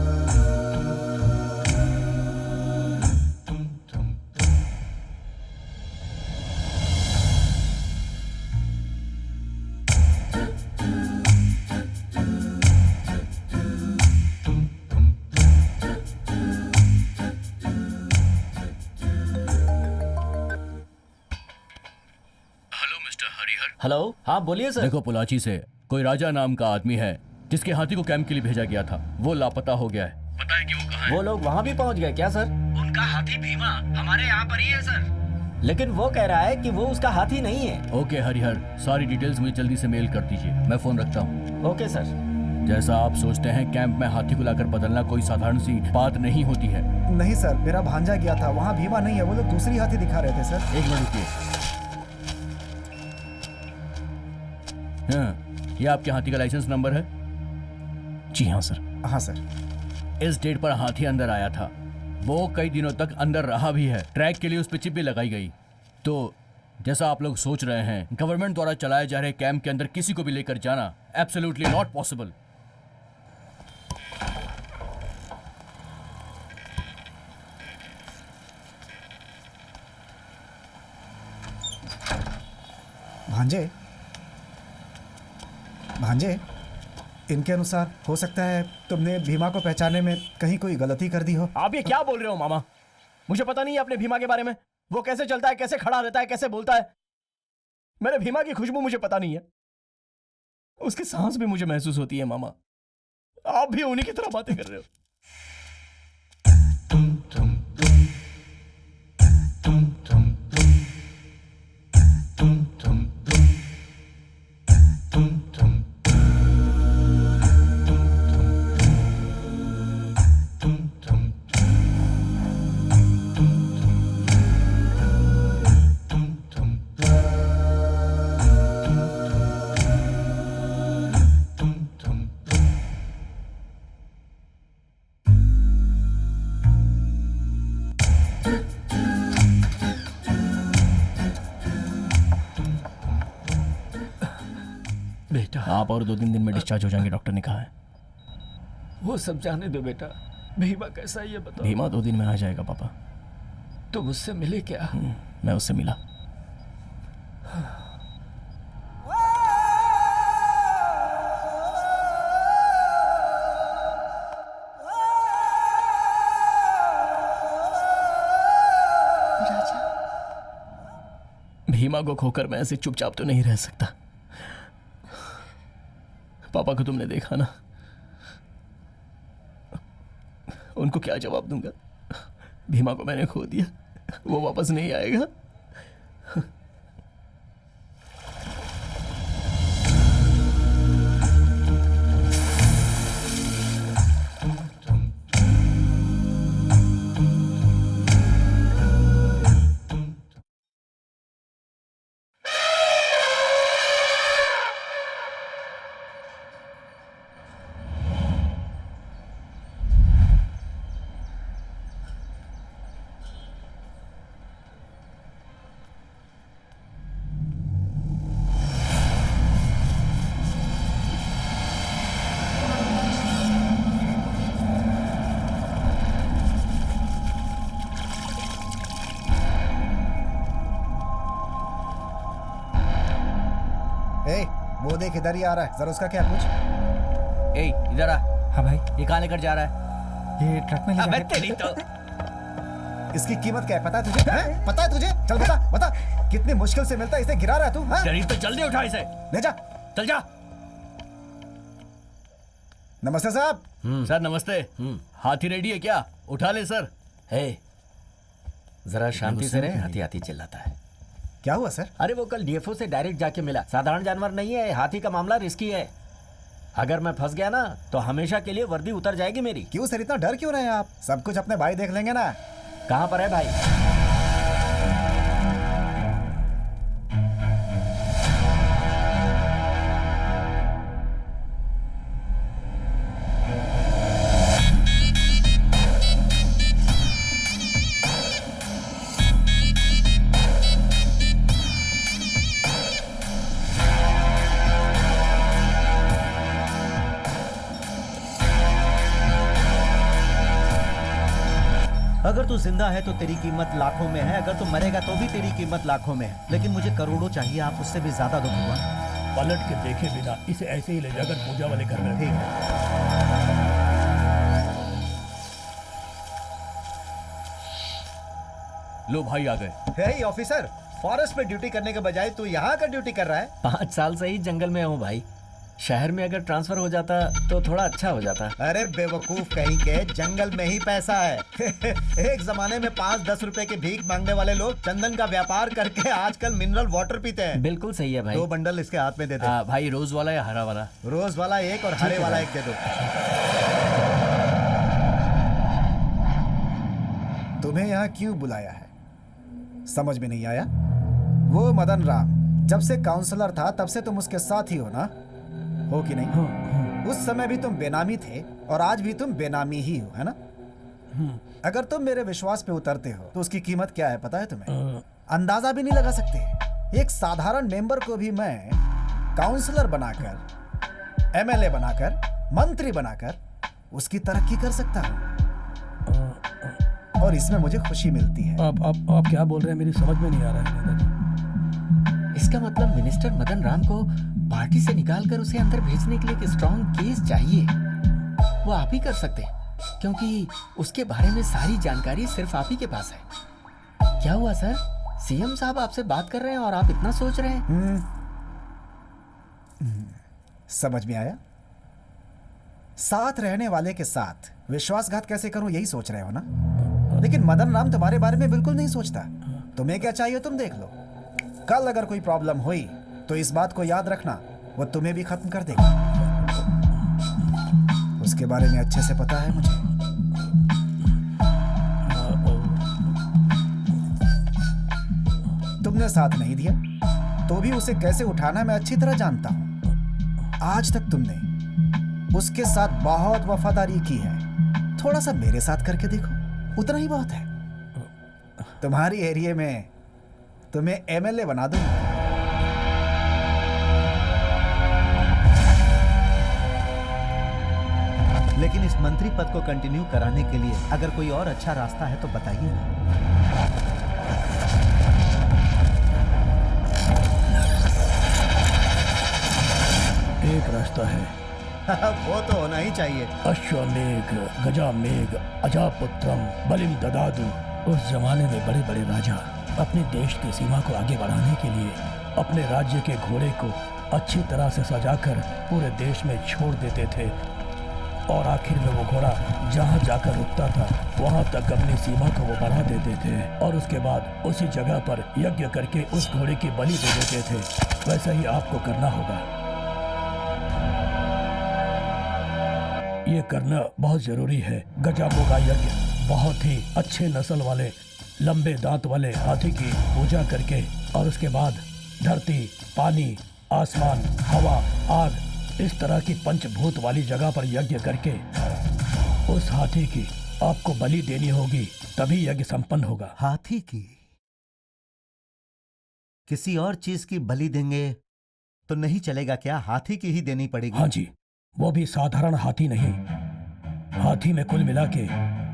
हेलो, हाँ बोलिए सर। देखो, पुलाची से कोई राजा नाम का आदमी है जिसके हाथी को कैंप के लिए भेजा गया था, वो लापता हो गया है। बताएं कि वो कहाँ है? वो लोग वहाँ भी पहुँच गए क्या सर? उनका हाथी भीमा हमारे यहाँ पर ही है सर। लेकिन वो कह रहा है कि वो उसका हाथी नहीं है। ओके हरिहर, सारी डिटेल्स मुझे जल्दी से मेल कर दीजिए, मैं फोन रखता हूँ। Okay sir. जैसा आप सोचते हैं, कैंप में हाथी को लाकर बदलना कोई साधारण सी बात नहीं होती है। नहीं सर, मेरा भांजा गया था, वहाँ भीमा नहीं है, वो लोग दूसरी हाथी दिखा रहे थे सर। एक मिनट रुकिए। हाँ, ये आपके हाथी का लाइसेंस नंबर है? जी हाँ सर। हाँ सर। इस डेट पर हाथी अंदर आया था, वो कई दिनों तक अंदर रहा भी है। ट्रैक के लिए उस पर चिप भी लगाई गई। तो जैसा आप लोग सोच रहे हैं, गवर्नमेंट द्वारा चलाए जा रहे कैंप के अंदर किसी को भी लेकर जाना एब्सोल्युटली नॉट पॉसिबल। भांजे, भांजे, इनके अनुसार हो सकता है तुमने भीमा को पहचानने में कहीं कोई गलती कर दी हो। आप ये क्या बोल रहे हो मामा? मुझे पता नहीं है अपने भीमा के बारे में। वो कैसे चलता है, कैसे खड़ा रहता है, कैसे बोलता है। मेरे भीमा की खुशबू मुझे पता नहीं है, उसकी सांस भी मुझे महसूस होती है। मामा, आप भी उन्हीं की तरह बातें कर रहे हो। बेटा, आप और 2-3 दिन में डिस्चार्ज हो जाएंगे, डॉक्टर ने कहा है। वो सब जाने दो बेटा। भीमा कैसा है ये बताओ। भीमा 2 दिन में आ जाएगा पापा। तुम उससे मिले क्या? मैं उससे मिला। राजा, भीमा को खोकर मैं ऐसे चुपचाप तो नहीं रह सकता। पापा को तुमने देखा ना, उनको क्या जवाब दूंगा? भीमा को मैंने खो दिया, वो वापस नहीं आएगा। वो देख इधर ही आ रहा है, जरा उसका क्या पूछ। ए, इधर आ। हाँ भाई, ये कहाँ लेकर जा रहा है? ये ट्रक में ले अबे जाके- तेरी तो। इसकी कीमत क्या है पता है तुझे? हैं? पता है तुझे? चल बता बता, कितनी मुश्किल से मिलता है, इसे गिरा रहा है तू। हैं? शरीर तो जल्दी उठा इसे। ले जा। चल जा। नमस्ते साहब। सर नमस्ते। हाथी रेडी है क्या? उठा ले सर। हे, जरा शांति से रहे, हाथी हाथी चिल्लाता है। क्या हुआ सर? अरे वो कल डीएफओ से डायरेक्ट जाके मिला। साधारण जानवर नहीं है, हाथी का मामला रिस्की है। अगर मैं फंस गया ना तो हमेशा के लिए वर्दी उतर जाएगी मेरी। क्यों सर, इतना डर क्यों रहे हैं आप? सब कुछ अपने भाई देख लेंगे ना। कहाँ पर है भाई? अगर तू जिंदा है तो तेरी कीमत लाखों में है, अगर तू मरेगा तो भी तेरी कीमत लाखों में है, लेकिन मुझे करोड़ों चाहिए। आप उससे भी ज्यादा दो भगवान। पलट के देखे बिना इसे ऐसे ही ले जाकर पूजा वाले घर में। ठीक है। लो भाई आ गए। हे ऑफिसर, फॉरेस्ट में ड्यूटी करने के बजाय तू यहाँ का ड्यूटी कर रहा है? 5 साल से ही जंगल में हूँ भाई। शहर में अगर ट्रांसफर हो जाता तो थोड़ा अच्छा हो जाता। अरे बेवकूफ कहीं के, जंगल में ही पैसा है। एक जमाने में 5-10 रुपए की भीख मांगने वाले लोग चंदन का व्यापार करके आजकल मिनरल वाटर पीते हैं। बिल्कुल सही है भाई। 2 बंडल इसके हाथ में दे दे। भाई रोज वाला या हरा वाला? रोज वाला 1 और हरे वाला 1 दे दो। तुम्हें यहाँ क्यों बुलाया है समझ में नहीं आया? वो मदन राम जब से काउंसलर था तब से तुम उसके साथ ही हो ना, हो कि नहीं? उस समय भी तुम बेनामी थे और आज भी तुम बेनामी ही हो, है ना? अगर तुम मेरे विश्वास पे उतरते हो तो उसकी कीमत क्या है पता है तुम्हें? अंदाजा भी नहीं लगा सकते। एक साधारण मेंबर को भी मैं काउंसलर बनाकर, एमएलए बनाकर, मंत्री बनाकर उसकी तरक्की कर सकता हूँ और इसमें मुझे खुशी मिलती है। आप क्या बोल रहे हैं? मेरी समझ में नहीं आ रहा है नेताजी। इसका मतलब मिनिस्टर मदन राम को पार्टी से निकालकर उसे अंदर भेजने के लिए एक स्ट्रॉन्ग केस चाहिए। वो आप ही कर सकते हैं, क्योंकि उसके बारे में सारी जानकारी सिर्फ आप ही के पास है। क्या हुआ सर? सीएम साहब आपसे बात कर रहे हैं और आप इतना सोच रहे हैं? समझ में आया? साथ रहने वाले के साथ विश्वासघात कैसे करूं यही सोच रहे हो ना? लेकिन मदन राम तुम्हारे बारे में बिल्कुल नहीं सोचता। तुम्हें क्या चाहिए तुम देख लो। कल अगर कोई प्रॉब्लम हुई तो इस बात को याद रखना, वो तुम्हें भी खत्म कर देगा। उसके बारे में अच्छे से पता है मुझे। तुमने साथ नहीं दिया तो भी उसे कैसे उठाना मैं अच्छी तरह जानता हूं। आज तक तुमने उसके साथ बहुत वफादारी की है। थोड़ा सा मेरे साथ करके देखो, उतना ही बहुत है। तुम्हारी एरिया में तुम्हें एमएलए बना दूंगा। लेकिन इस मंत्री पद को कंटिन्यू कराने के लिए अगर कोई और अच्छा रास्ता है तो बताइए ना। एक रास्ता है। वो तो होना ही चाहिए। अश्वमेघ गजामेघ अजापुत्रम बलिम ददादु। उस जमाने में बड़े बड़े राजा अपने देश की सीमा को आगे बढ़ाने के लिए अपने राज्य के घोड़े को अच्छी तरह से सजाकर पूरे देश में छोड़ देते थे और आखिर में वो घोड़ा जहाँ जाकर रुकता था वहाँ तक अपनी सीमा को वो बढ़ा देते थे और उसके बाद उसी जगह पर यज्ञ करके उस घोड़े की बलि दे देते थे। वैसा ही आपको करना होगा। ये करना बहुत जरूरी है। गजामो का यज्ञ बहुत ही अच्छे नस्ल वाले लंबे दांत वाले हाथी की पूजा करके और उसके बाद धरती, पानी, आसमान, हवा, आग, इस तरह की पंचभूत वाली जगह पर यज्ञ करके उस हाथी की आपको बलि देनी होगी, तभी यज्ञ संपन्न होगा। हाथी की? किसी और चीज की बलि देंगे तो नहीं चलेगा क्या? हाथी की ही देनी पड़ेगी? हाँ जी, वो भी साधारण हाथी नहीं। हाथी में कुल मिला के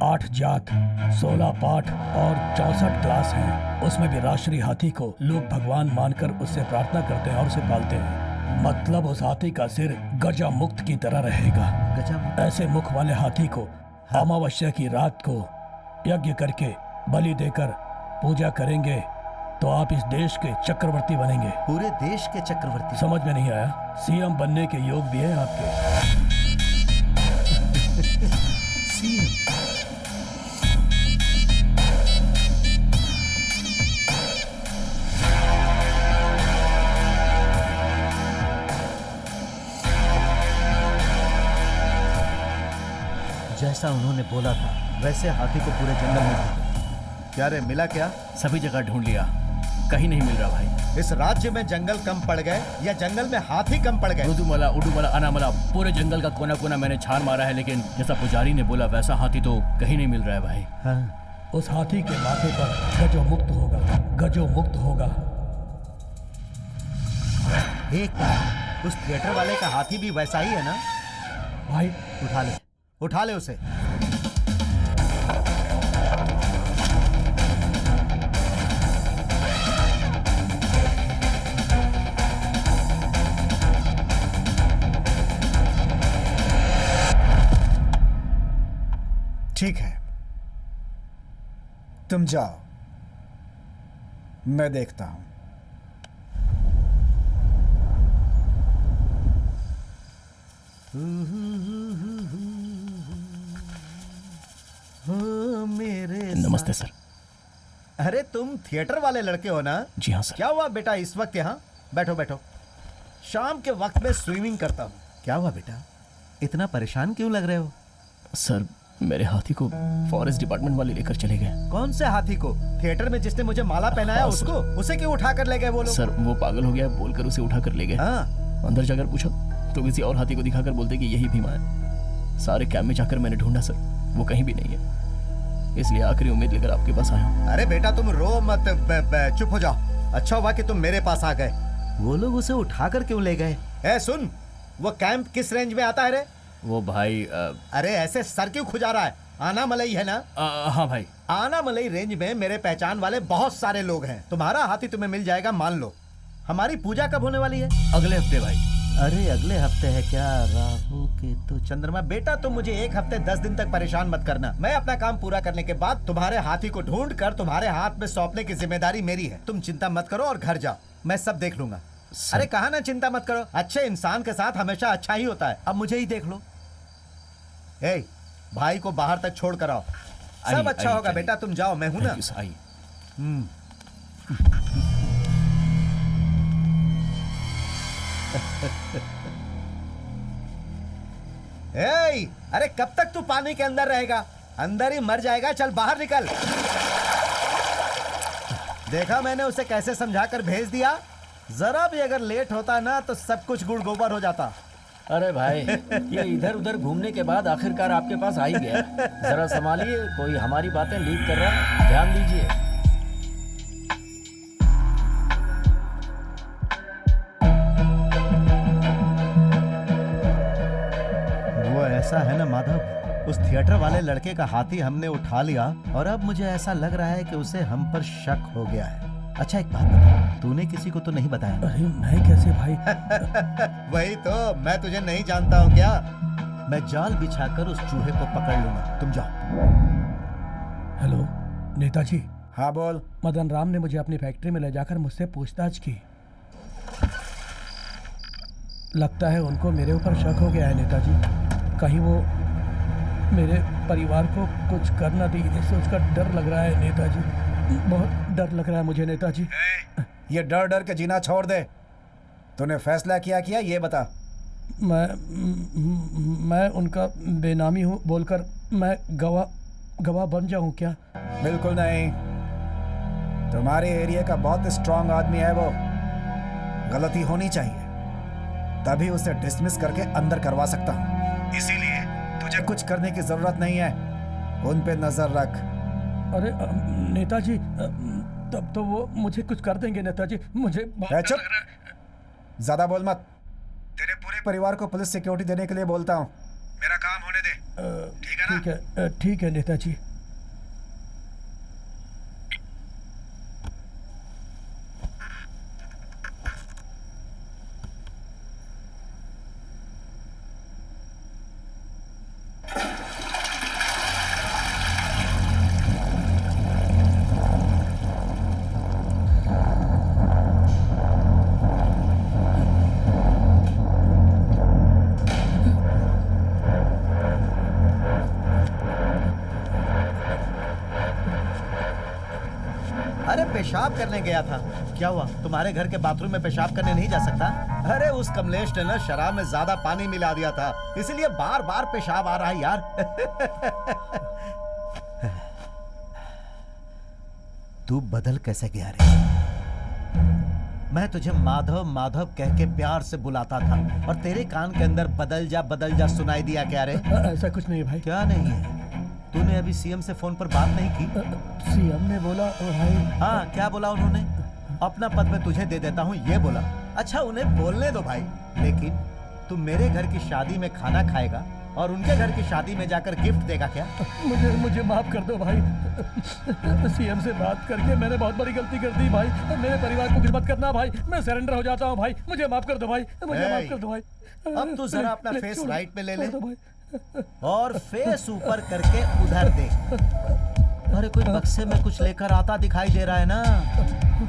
8 जात, 16 पाठ और 64 क्लास हैं। उसमें भी राष्ट्रीय हाथी को लोग भगवान मानकर उससे प्रार्थना करते हैं और उसे पालते हैं। मतलब उस हाथी का सिर गजा मुक्त की तरह रहेगा। गजा? ऐसे मुख वाले हाथी को अमावस्या की रात को यज्ञ करके बलि देकर पूजा करेंगे तो आप इस देश के चक्रवर्ती बनेंगे। पूरे देश के चक्रवर्ती? समझ में नहीं आया? सीएम बनने के योग भी है आपके। सीएम? जैसा उन्होंने बोला था वैसे हाथी को पूरे जंगल में ढूंढो। क्या रे, मिला क्या? सभी जगह ढूंढ लिया, कहीं नहीं मिल रहा भाई। इस राज्य में जंगल कम पड़ गए या जंगल में हाथी कम पड़ गए? उडुमला उडुमला अनामला पूरे जंगल का कोना कोना मैंने छान मारा है, लेकिन जैसा पुजारी ने बोला वैसा हाथी तो कहीं नहीं मिल रहा है भाई। हाँ। उस हाथी के माथे पर गजो मुक्त होगा, गजो मुक्त होगा। एक मिनट, उस थिएटर वाले का हाथी भी वैसा ही है ना? भाई उठा ले उसे। ठीक है, तुम जाओ, मैं देखता हूं। मेरे नमस्ते सर। अरे तुम थिएटर वाले लड़के हो ना? जी हाँ सर। क्या हुआ बेटा इस वक्त यहाँ? बैठो बैठो। शाम के वक्त में स्विमिंग करता हूँ। क्या हुआ बेटा, इतना परेशान क्यों लग रहे हो? सर मेरे हाथी को फॉरेस्ट डिपार्टमेंट वाले लेकर चले गए। कौन से हाथी को? थिएटर में जिसने मुझे माला पहनाया उसको? उसे क्यों उठा कर ले गए वो लोग? सर वो पागल हो गया बोलकर उसे उठा कर ले गए। हाँ। अंदर जाकर पूछा तो किसी और हाथी को दिखाकर बोलते कि यही भीमा है। सारे कैंप में जाकर मैंने ढूंढा सर, वो कहीं भी नहीं है, इसलिए आखिरी उम्मीद लेकर आपके पास आया हूँ। अरे बेटा तुम रो मत, चुप हो जाओ। अच्छा हुआ कि तुम मेरे पास आ गए। वो लोग उसे उठा कर क्यों ले गए? ए सुन, वो कैंप किस रेंज में आता है रे? वो भाई अरे ऐसे सर क्यों खुजा रहा है? आना मलई है ना? हाँ भाई। आना मलई रेंज में मेरे पहचान वाले बहुत सारे लोग हैं। तुम्हारा हाथी तुम्हें मिल जाएगा, मान लो। हमारी पूजा कब होने वाली है? अगले हफ्ते भाई। अरे अगले हफ्ते है क्या? राहु केतु चंद्रमा। बेटा तुम मुझे 1 हफ्ते 10 दिन तक परेशान मत करना। मैं अपना काम पूरा करने के बाद तुम्हारे हाथी को ढूंढ कर तुम्हारे हाथ में सौंपने की जिम्मेदारी मेरी है। तुम चिंता मत करो और घर जाओ, मैं सब देख लूंगा। अरे कहा ना चिंता मत करो, अच्छे इंसान के साथ हमेशा अच्छा ही होता है। अब मुझे ही देख लो। ए, भाई को बाहर तक छोड़ कर आओ, सब अच्छा होगा। बेटा तुम जाओ, मैं हूं ना। ए, अरे कब तक तू पानी के अंदर रहेगा? अंदर ही मर जाएगा। चल बाहर निकल। देखा मैंने उसे कैसे समझाकर भेज दिया। जरा भी अगर लेट होता ना तो सब कुछ गुड़ गोबर हो जाता। अरे भाई ये इधर उधर घूमने के बाद आखिरकार आपके पास आ ही गया। जरा संभालिए, कोई हमारी बातें लीक कर रहा है, ध्यान दीजिए। वो ऐसा है ना माधव, उस थिएटर वाले लड़के का हाथी हमने उठा लिया और अब मुझे ऐसा लग रहा है कि उसे हम पर शक हो गया है। अच्छा एक बात बता, तूने किसी को तो नहीं बताया? अरे मैं कैसे भाई? वही तो, मैं तुझे नहीं जानता हूँ क्या? मैं जाल बिछाकर उस चूहे को पकड़ लूंगा, तुम जाओ। हेलो नेताजी। हाँ बोल। मदन राम ने मुझे अपनी फैक्ट्री में ले जाकर मुझसे पूछताछ की। लगता है उनको मेरे ऊपर शक हो गया है नेताजी। कहीं वो मेरे परिवार को कुछ कर ना दी, ये सोचकर डर लग रहा है नेताजी। बहुत डर लग रहा है मुझे नेताजी। ये डर डर के जीना छोड़ दे। तूने फैसला किया ये बता। मैं उनका बेनामी हूँ बोलकर मैं गवाह बन जाऊँ क्या? बिल्कुल नहीं। तुम्हारे एरिया का बहुत स्ट्रांग आदमी है वो। गलती होनी चाहिए, तभी उसे डिसमिस करके अंदर करवा सकता हूँ। इसीलिए तुझे कुछ करने की जरूरत नहीं है। उन पे नजर रख। अरे नेताजी, तब तो वो मुझे कुछ कर देंगे नेताजी। मुझे चुप, ज्यादा बोल मत। तेरे पूरे परिवार को पुलिस सिक्योरिटी देने के लिए बोलता हूँ। मेरा काम होने दे, ठीक है ना? ठीक है नेताजी। पेशाब करने गया था। क्या हुआ, तुम्हारे घर के बाथरूम में पेशाब करने नहीं जा सकता? अरे उस कमलेश ने ना शराब में ज्यादा पानी मिला दिया था, इसीलिए बार बार पेशाब आ रहा है यार। तू बदल कैसे गया रे? मैं तुझे माधव माधव कह के प्यार से बुलाता था और तेरे कान के अंदर बदल जा सुनाई दिया क्या रे? ऐसा कुछ नहीं भाई। क्या नहीं है? तूने अभी सीएम से फोन पर बात नहीं की? सीएम ने बोला भाई। हाँ, क्या बोला उन्होंने? अपना पद मैं तुझे दे देता हूँ ये बोला। अच्छा उन्हें बोलने दो भाई, लेकिन तू मेरे घर की शादी में खाना खाएगा और उनके घर की शादी में जाकर गिफ्ट देगा क्या? मुझे माफ कर दो भाई। सीएम से बात करके मैंने बहुत बड़ी गलती कर दी भाई। मेरे परिवार को कुछ मत करना भाई, मैं सरेंडर हो जाता हूँ भाई। मुझे माफ कर दो भाई, मुझे माफ कर दो भाई। अब तू जरा अपना फेस छोड़ो, राइट पे ले ले छोड़ दो भाई। और फेस ऊपर करके उधर देख। अरे कोई बक्से में कुछ लेकर आता दिखाई दे रहा है ना?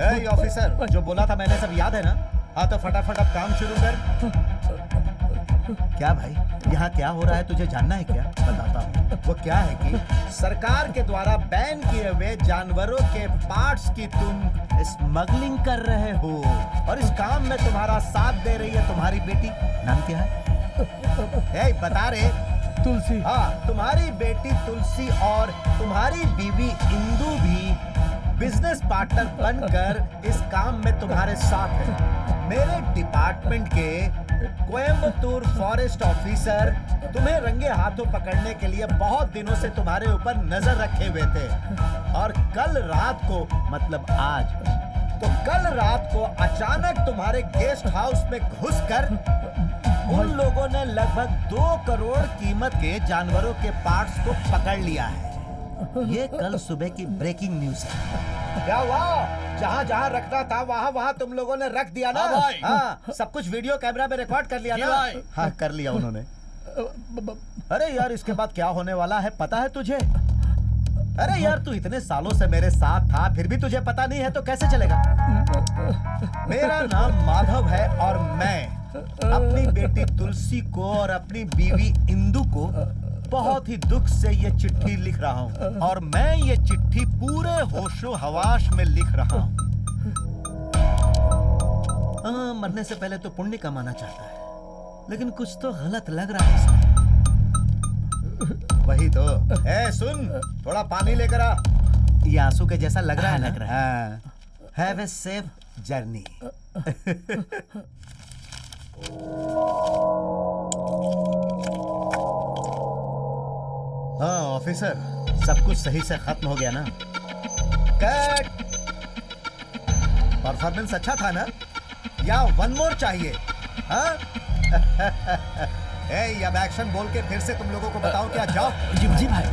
ए ऑफिसर, जो बोला था मैंने सब याद है ना? हाँ तो फटाफट अब काम शुरू कर। क्या भाई, यहाँ क्या हो रहा है तुझे जानना है क्या? बताता हूँ। वो क्या है कि सरकार के द्वारा बैन किए हुए जानवरों के पार्ट्स की तुम स्मगलिंग कर रहे हो और इस काम में तुम्हारा साथ दे रही है तुम्हारी बेटी। नाम क्या है? ए, बता रे। तुलसी। हाँ, तुम्हारी बेटी तुलसी और तुम्हारी बीवी इंदु भी बिजनेस पार्टनर बनकर इस काम में तुम्हारे साथ है। मेरे डिपार्टमेंट के कोयम्बतूर फॉरेस्ट ऑफिसर तुम्हें रंगे हाथों पकड़ने के लिए बहुत दिनों से तुम्हारे ऊपर नजर रखे हुए थे और कल रात को, मतलब आज, तो कल रात को अचानक तुम्हारे गेस्ट हाउस में घुसकर उन लोगों ने लगभग 2 करोड़ कीमत के जानवरों के पार्ट्स को पकड़ लिया है। ये कल सुबह की ब्रेकिंग न्यूज है। क्या हुआ? जहाँ जहाँ रखना था वहाँ तुम लोगों ने रख दिया ना? हाँ, सब कुछ वीडियो कैमरा में रिकॉर्ड कर लिया ना? हाँ, कर लिया उन्होंने। अरे यार, इसके बाद क्या होने वाला है पता है तुझे? अरे यार, तू इतने सालों से मेरे साथ था, फिर भी तुझे पता नहीं है तो कैसे चलेगा? मेरा नाम माधव है और मैं अपनी बेटी तुलसी को और अपनी बीवी इंदु को बहुत ही दुख से ये चिट्ठी लिख रहा हूँ और मैं ये चिट्ठी पूरे होशो हवास में लिख रहा हूँ। मरने से पहले तो पुण्य कमाना चाहता है, लेकिन कुछ तो गलत लग रहा है इसमें। वही तो। सुन, थोड़ा पानी लेकर आ। ये आंसू के जैसा लग रहा है ना? लग रहा है। Have a safe journey. हाँ ऑफिसर, सब कुछ सही से खत्म हो गया ना? कट। परफॉर्मेंस अच्छा था ना? या 1 मोर चाहिए? हाँ? अब एक्शन बोल के फिर से तुम लोगों को बताओ क्या? जाओ। जी भाई।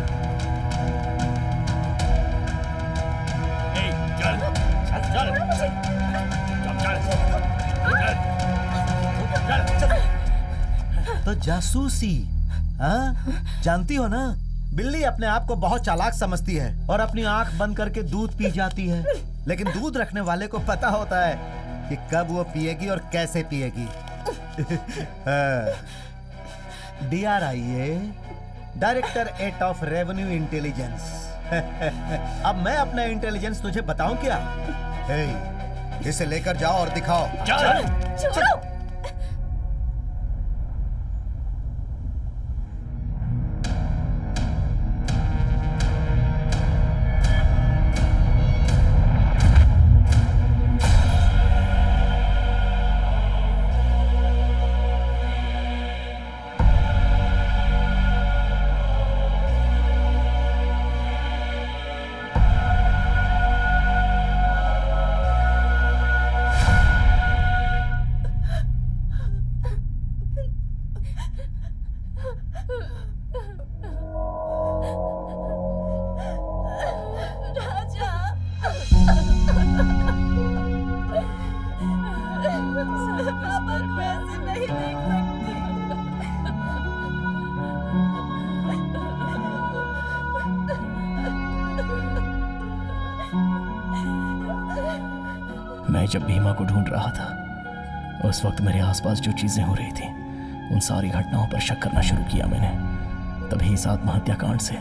तो जासूसी, हाँ? जानती हो ना, बिल्ली अपने आप को बहुत चालाक समझती है और अपनी आंख बंद करके दूध पी जाती है, लेकिन दूध रखने वाले को पता होता है कि कब वो पिएगी और कैसे पिएगी। DRIA, director 8 of revenue intelligence. अब मैं अपना इंटेलिजेंस तुझे बताऊं क्या? इसे लेकर जाओ और दिखाओ। छोड़ो। मैं जब भीमा को ढूंढ रहा था, उस वक्त मेरे आसपास जो चीजें हो रही थी, उन सारी घटनाओं पर शक करना शुरू किया मैंने। तभी इस आत्महत्या कांड से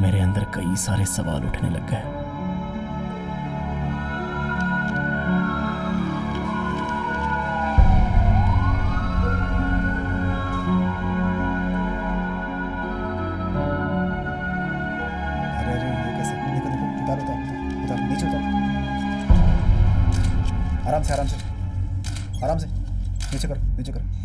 मेरे अंदर कई सारे सवाल उठने लग गए। से आराम से, आराम से, नीचे करो, नीचे करो।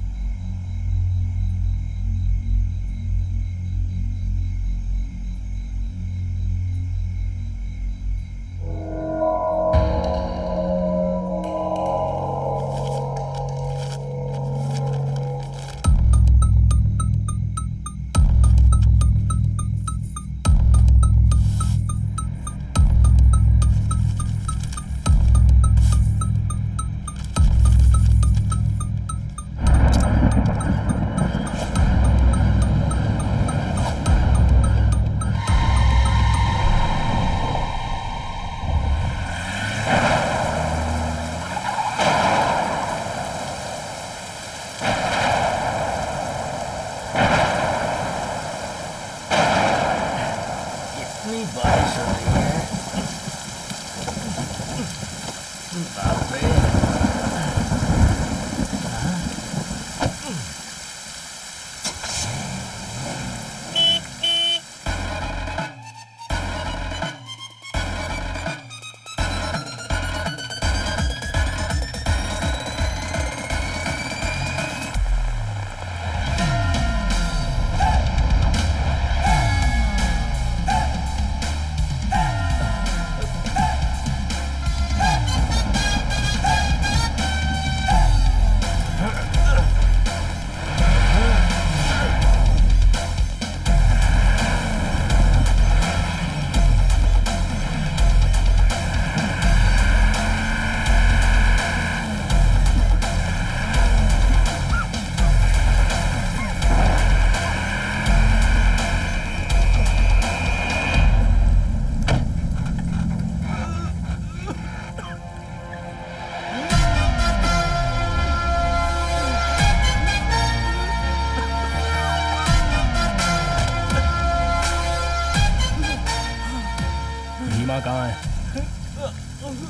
भीमा कहाँ है?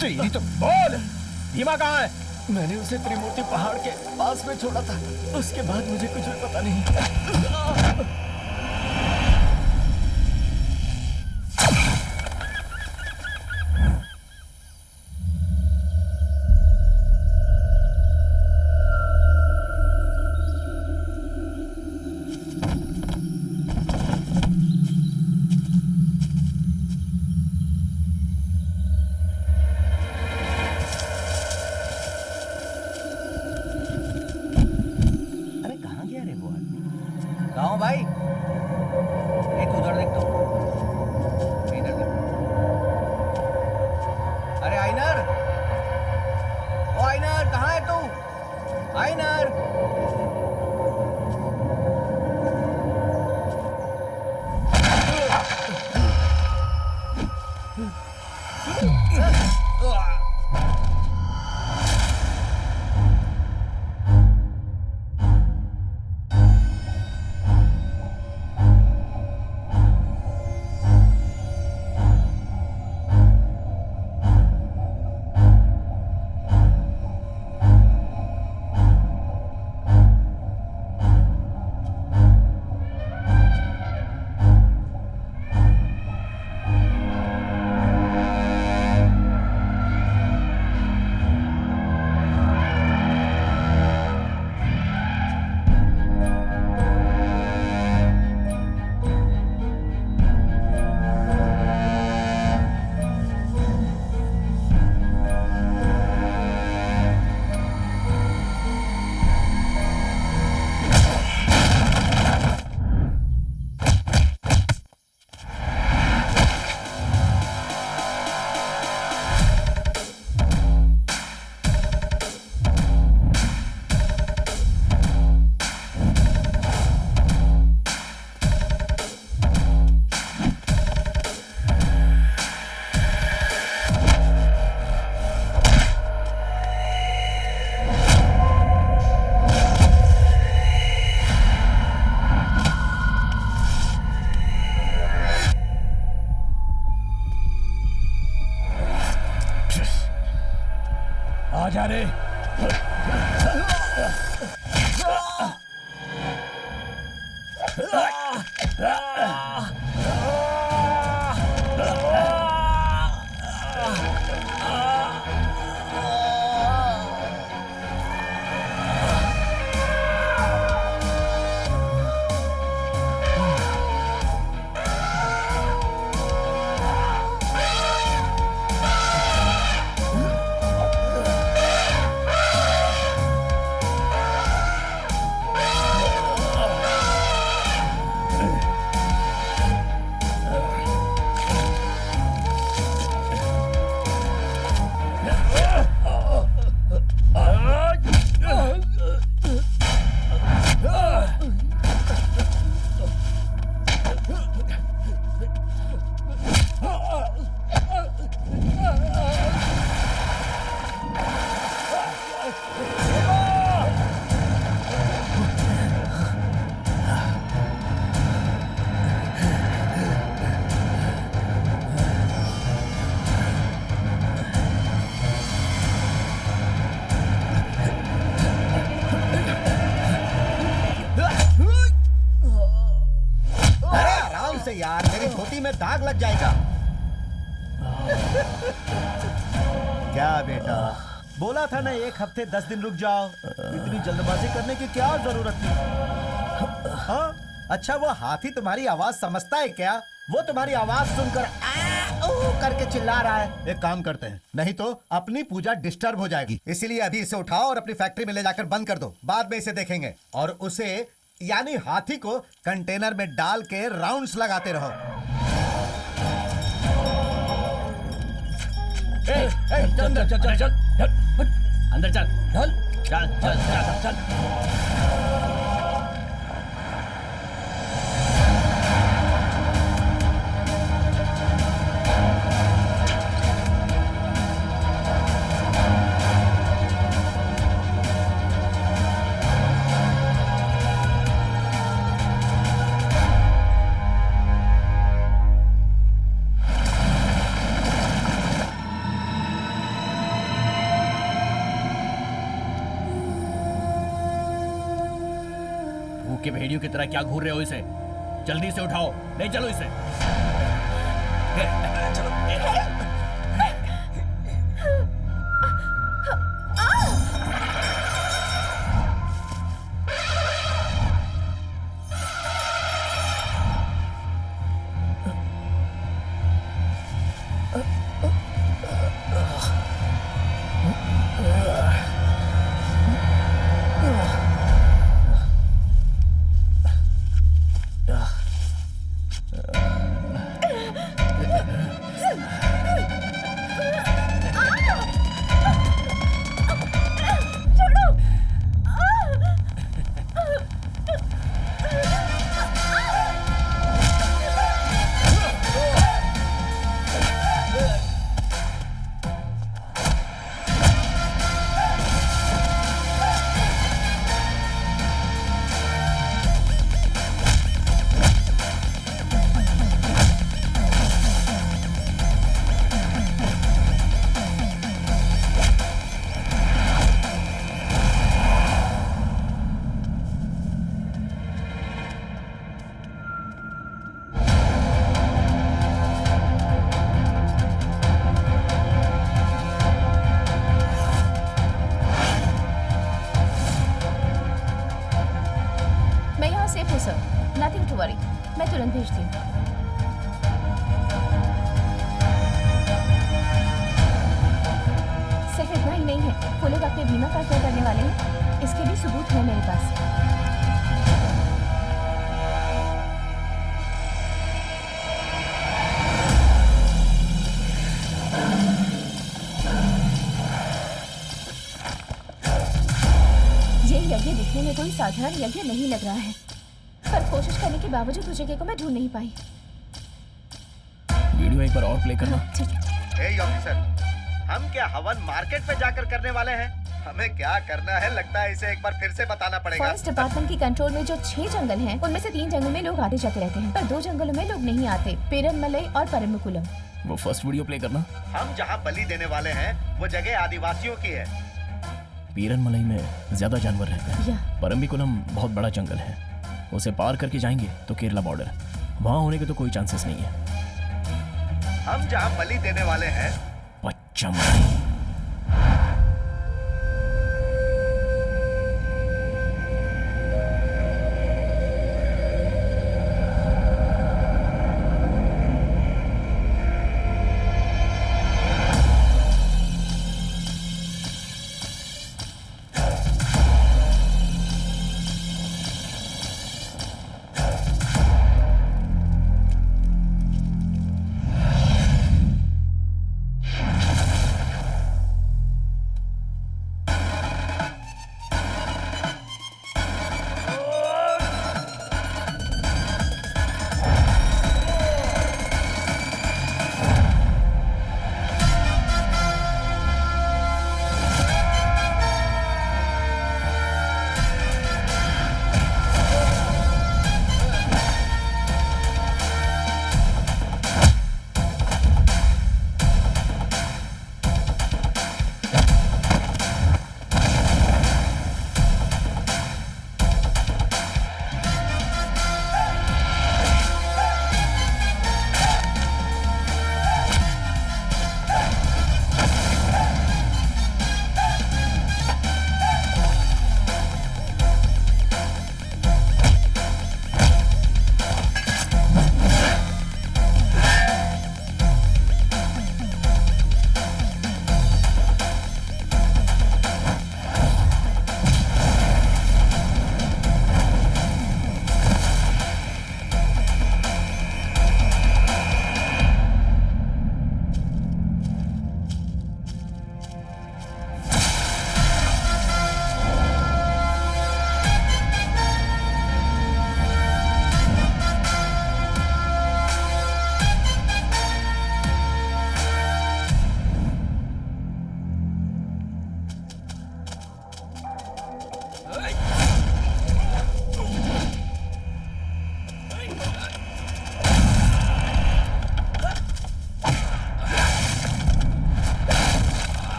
तेरी तो बोल, भीमा कहाँ है? मैंने उसे त्रिमूर्ति पहाड़ के पास में छोड़ा था, उसके बाद मुझे कुछ भी पता नहीं। गाँव भाई, एक उधर देख तो, इधर देख। अरे आइनर, ओ आइनर, कहाँ है तू? आइनर। जा रे। से यार, मेरी धोती में दाग लग जाएगा। क्या बेटा, बोला था ना 1 हफ्ते 10 दिन रुक जाओ। इतनी जल्दबाजी करने की क्या जरूरत थी? हाँ? अच्छा, वो हाथी तुम्हारी आवाज समझता है क्या? वो तुम्हारी आवाज सुनकर आ ओ करके चिल्ला रहा है। एक काम करते हैं, नहीं तो अपनी पूजा डिस्टर्ब हो जाएगी। इसीलिए अभी इसे उठाओ और अपनी फैक्ट्री में ले जाकर बंद कर दो। बाद में इसे देखेंगे। और उसे यानी हाथी को कंटेनर में डाल के राउंड्स लगाते रहो। चल चल चल चल चल अंदर चल चल चल चल चल चल। के भेड़ियों की तरह क्या घूर रहे हो इसे? जल्दी से उठाओ, ले चलो इसे। चलो। मैं तुरंत भेजती हूँ। सिर्फ इतना ही नहीं है, वो लोग अपने बीमा का क्या करने वाले हैं, इसके भी सबूत है मेरे पास। ये यज्ञ दिखने में कोई साधारण यज्ञ नहीं लग रहा है, पर कोशिश करने के बावजूद उस जगह को मैं ढूंढ नहीं पाई। वीडियो एक बार और प्ले करना। ठीक है। ए ऑफिसर, हम क्या हवन मार्केट में जाकर करने वाले हैं? हमें क्या करना है लगता है इसे एक बार फिर से बताना पड़ेगा। फॉरेस्ट डिपार्टमेंट की कंट्रोल में जो 6 जंगल हैं, उनमें से 3 जंगल में लोग आते जाते रहते हैं, पर 2 जंगलों में लोग नहीं आते, पेरनमलई और परम्बिकुलम। वो फर्स्ट वीडियो प्ले करना। हम जहाँ बलि देने वाले हैं वो जगह आदिवासियों की है। पेरनमलई में ज्यादा जानवर रहते हैं। परम्बिकुलम बहुत बड़ा जंगल है, उसे पार करके जाएंगे तो केरला बॉर्डर, वहां होने के तो कोई चांसेस नहीं है। हम जहाँ बलि देने वाले हैं पचमढ़ी।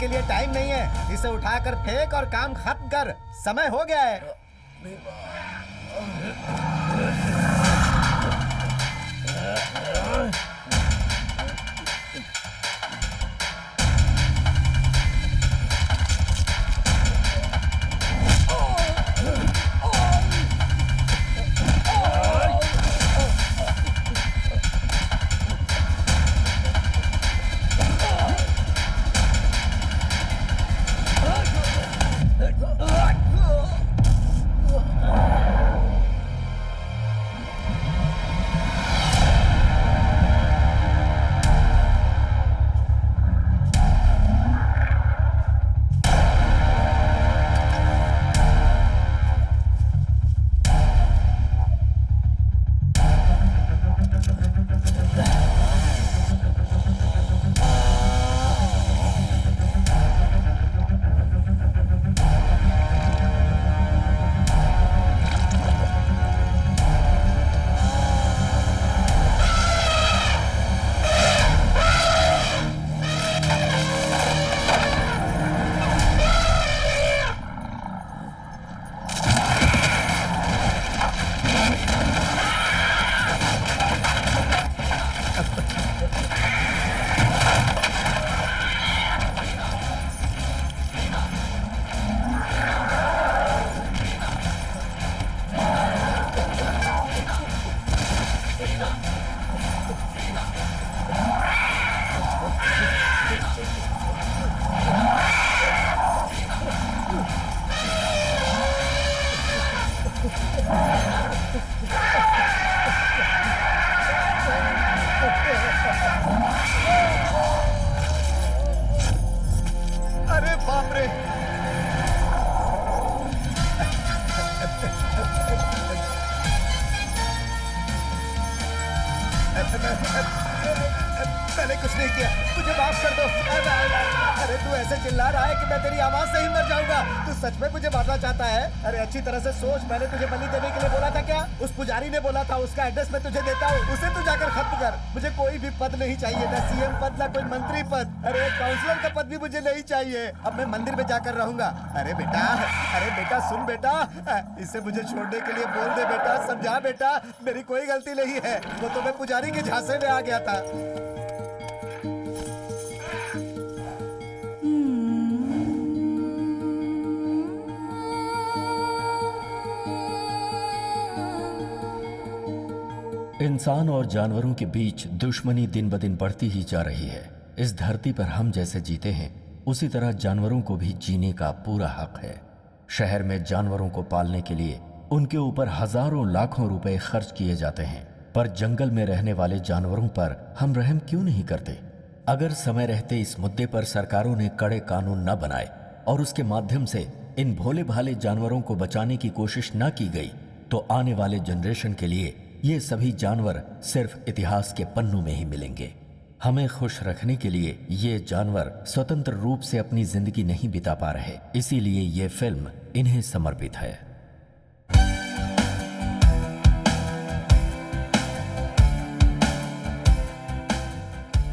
के लिए टाइम नहीं है। इसे उठाकर फेंक और काम खत्म कर, समय हो गया है। अरे बाप रे! मैंने कुछ नहीं किया, मुझे माफ कर दो। अरे तू ऐसे चिल्ला रहा है कि मैं तेरी आवाज से ही मर जाऊंगा। तू सच में मुझे मारना चाहता है? अरे अच्छी तरह से सोच, मैंने तुझे बलि देने के लिए बोला था क्या? उस पुजारी ने बोला था उसका एड्रेस मैं तुझे देता हूँ, उसे तू जाकर खत्म कर। मुझे कोई भी पद नहीं चाहिए, ना सीएम पद, ना कोई मंत्री पद। अरे काउंसलर का पद भी मुझे नहीं चाहिए। अब मैं मंदिर में जाकर रहूंगा। अरे बेटा सुन बेटा, इसे मुझे छोड़ने के लिए बोल दे बेटा, समझा बेटा, मेरी कोई गलती नहीं है। वो तो मैं पुजारी के झांसे में आ गया था। इंसान और जानवरों के बीच दुश्मनी दिन ब दिन बढ़ती ही जा रही है। इस धरती पर हम जैसे जीते हैं, उसी तरह जानवरों को भी जीने का पूरा हक है। शहर में जानवरों को पालने के लिए उनके ऊपर हजारों लाखों रुपए खर्च किए जाते हैं, पर जंगल में रहने वाले जानवरों पर हम रहम क्यों नहीं करते? अगर समय रहते इस मुद्दे पर सरकारों ने कड़े कानून न बनाए और उसके माध्यम से इन भोले भाले जानवरों को बचाने की कोशिश न की गई, तो आने वाले जनरेशन के लिए ये सभी जानवर सिर्फ इतिहास के पन्नों में ही मिलेंगे। हमें खुश रखने के लिए ये जानवर स्वतंत्र रूप से अपनी जिंदगी नहीं बिता पा रहे, इसीलिए ये फिल्म इन्हें समर्पित है।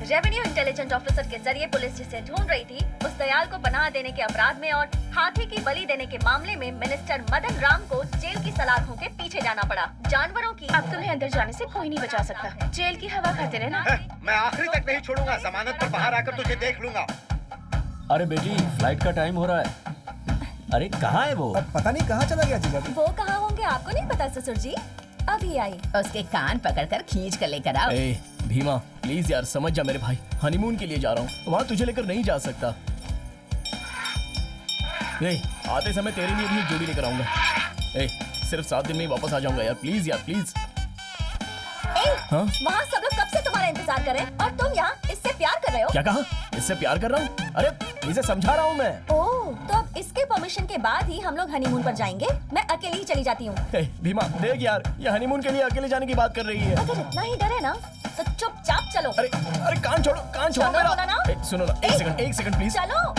रेवेन्यू इंटेलिजेंस ऑफिसर के जरिए पुलिस जिसे ढूंढ रही थी, उस दयाल को पनाह देने के अपराध में और हाथी की बलि देने के मामले में मिनिस्टर मदन राम को जेल की सलाखों के पीछे जाना पड़ा। जानवरों की अब तुम्हें अंदर जाने से कोई नहीं बचा सकता। जेल की हवा खाते रहना। मैं आखिरी तक नहीं छोड़ूंगा, जमानत पर बाहर आकर तुझे देख लूंगा। अरे बेटी, फ्लाइट का टाइम हो रहा है। अरे कहाँ है वो? पता नहीं कहाँ चला गया जीजा जी। वो कहाँ होंगे आपको नहीं पता ससुर जी? अभी आई। उसके कान पकड़कर खींच कर लेकर आओ। ए भीमा प्लीज यार समझ जा मेरे भाई, हनीमून के लिए जा रहा हूँ, वहाँ तुझे लेकर नहीं जा सकता। ए आते समय तेरे लिए भी एक जोड़ी लेकर आऊंगा। ए सिर्फ 7 दिन में ही वापस आ जाऊंगा यार, प्लीज यार प्लीज। हाँ? वहाँ सब लोग कब से तुम्हारा इंतजार कर रहे हैं और तुम यहाँ इससे प्यार कर रहे हो? क्या कहा? इससे प्यार कर रहा हूँ? अरे इसे समझा रहा हूँ मैं। ओह, तो अब इसके परमिशन के बाद ही हम लोग हनीमून पर जाएंगे। मैं अकेली ही चली जाती हूँ। भीमा देख यार, ये हनीमून के लिए अकेले जाने की बात कर रही है। अगर इतना ही डर है ना तो चुपचाप चलो। अरे कान छोड़ो चलो मेरा। बोला ना। सुनो ना, एक सेकंड प्लीज। चलो।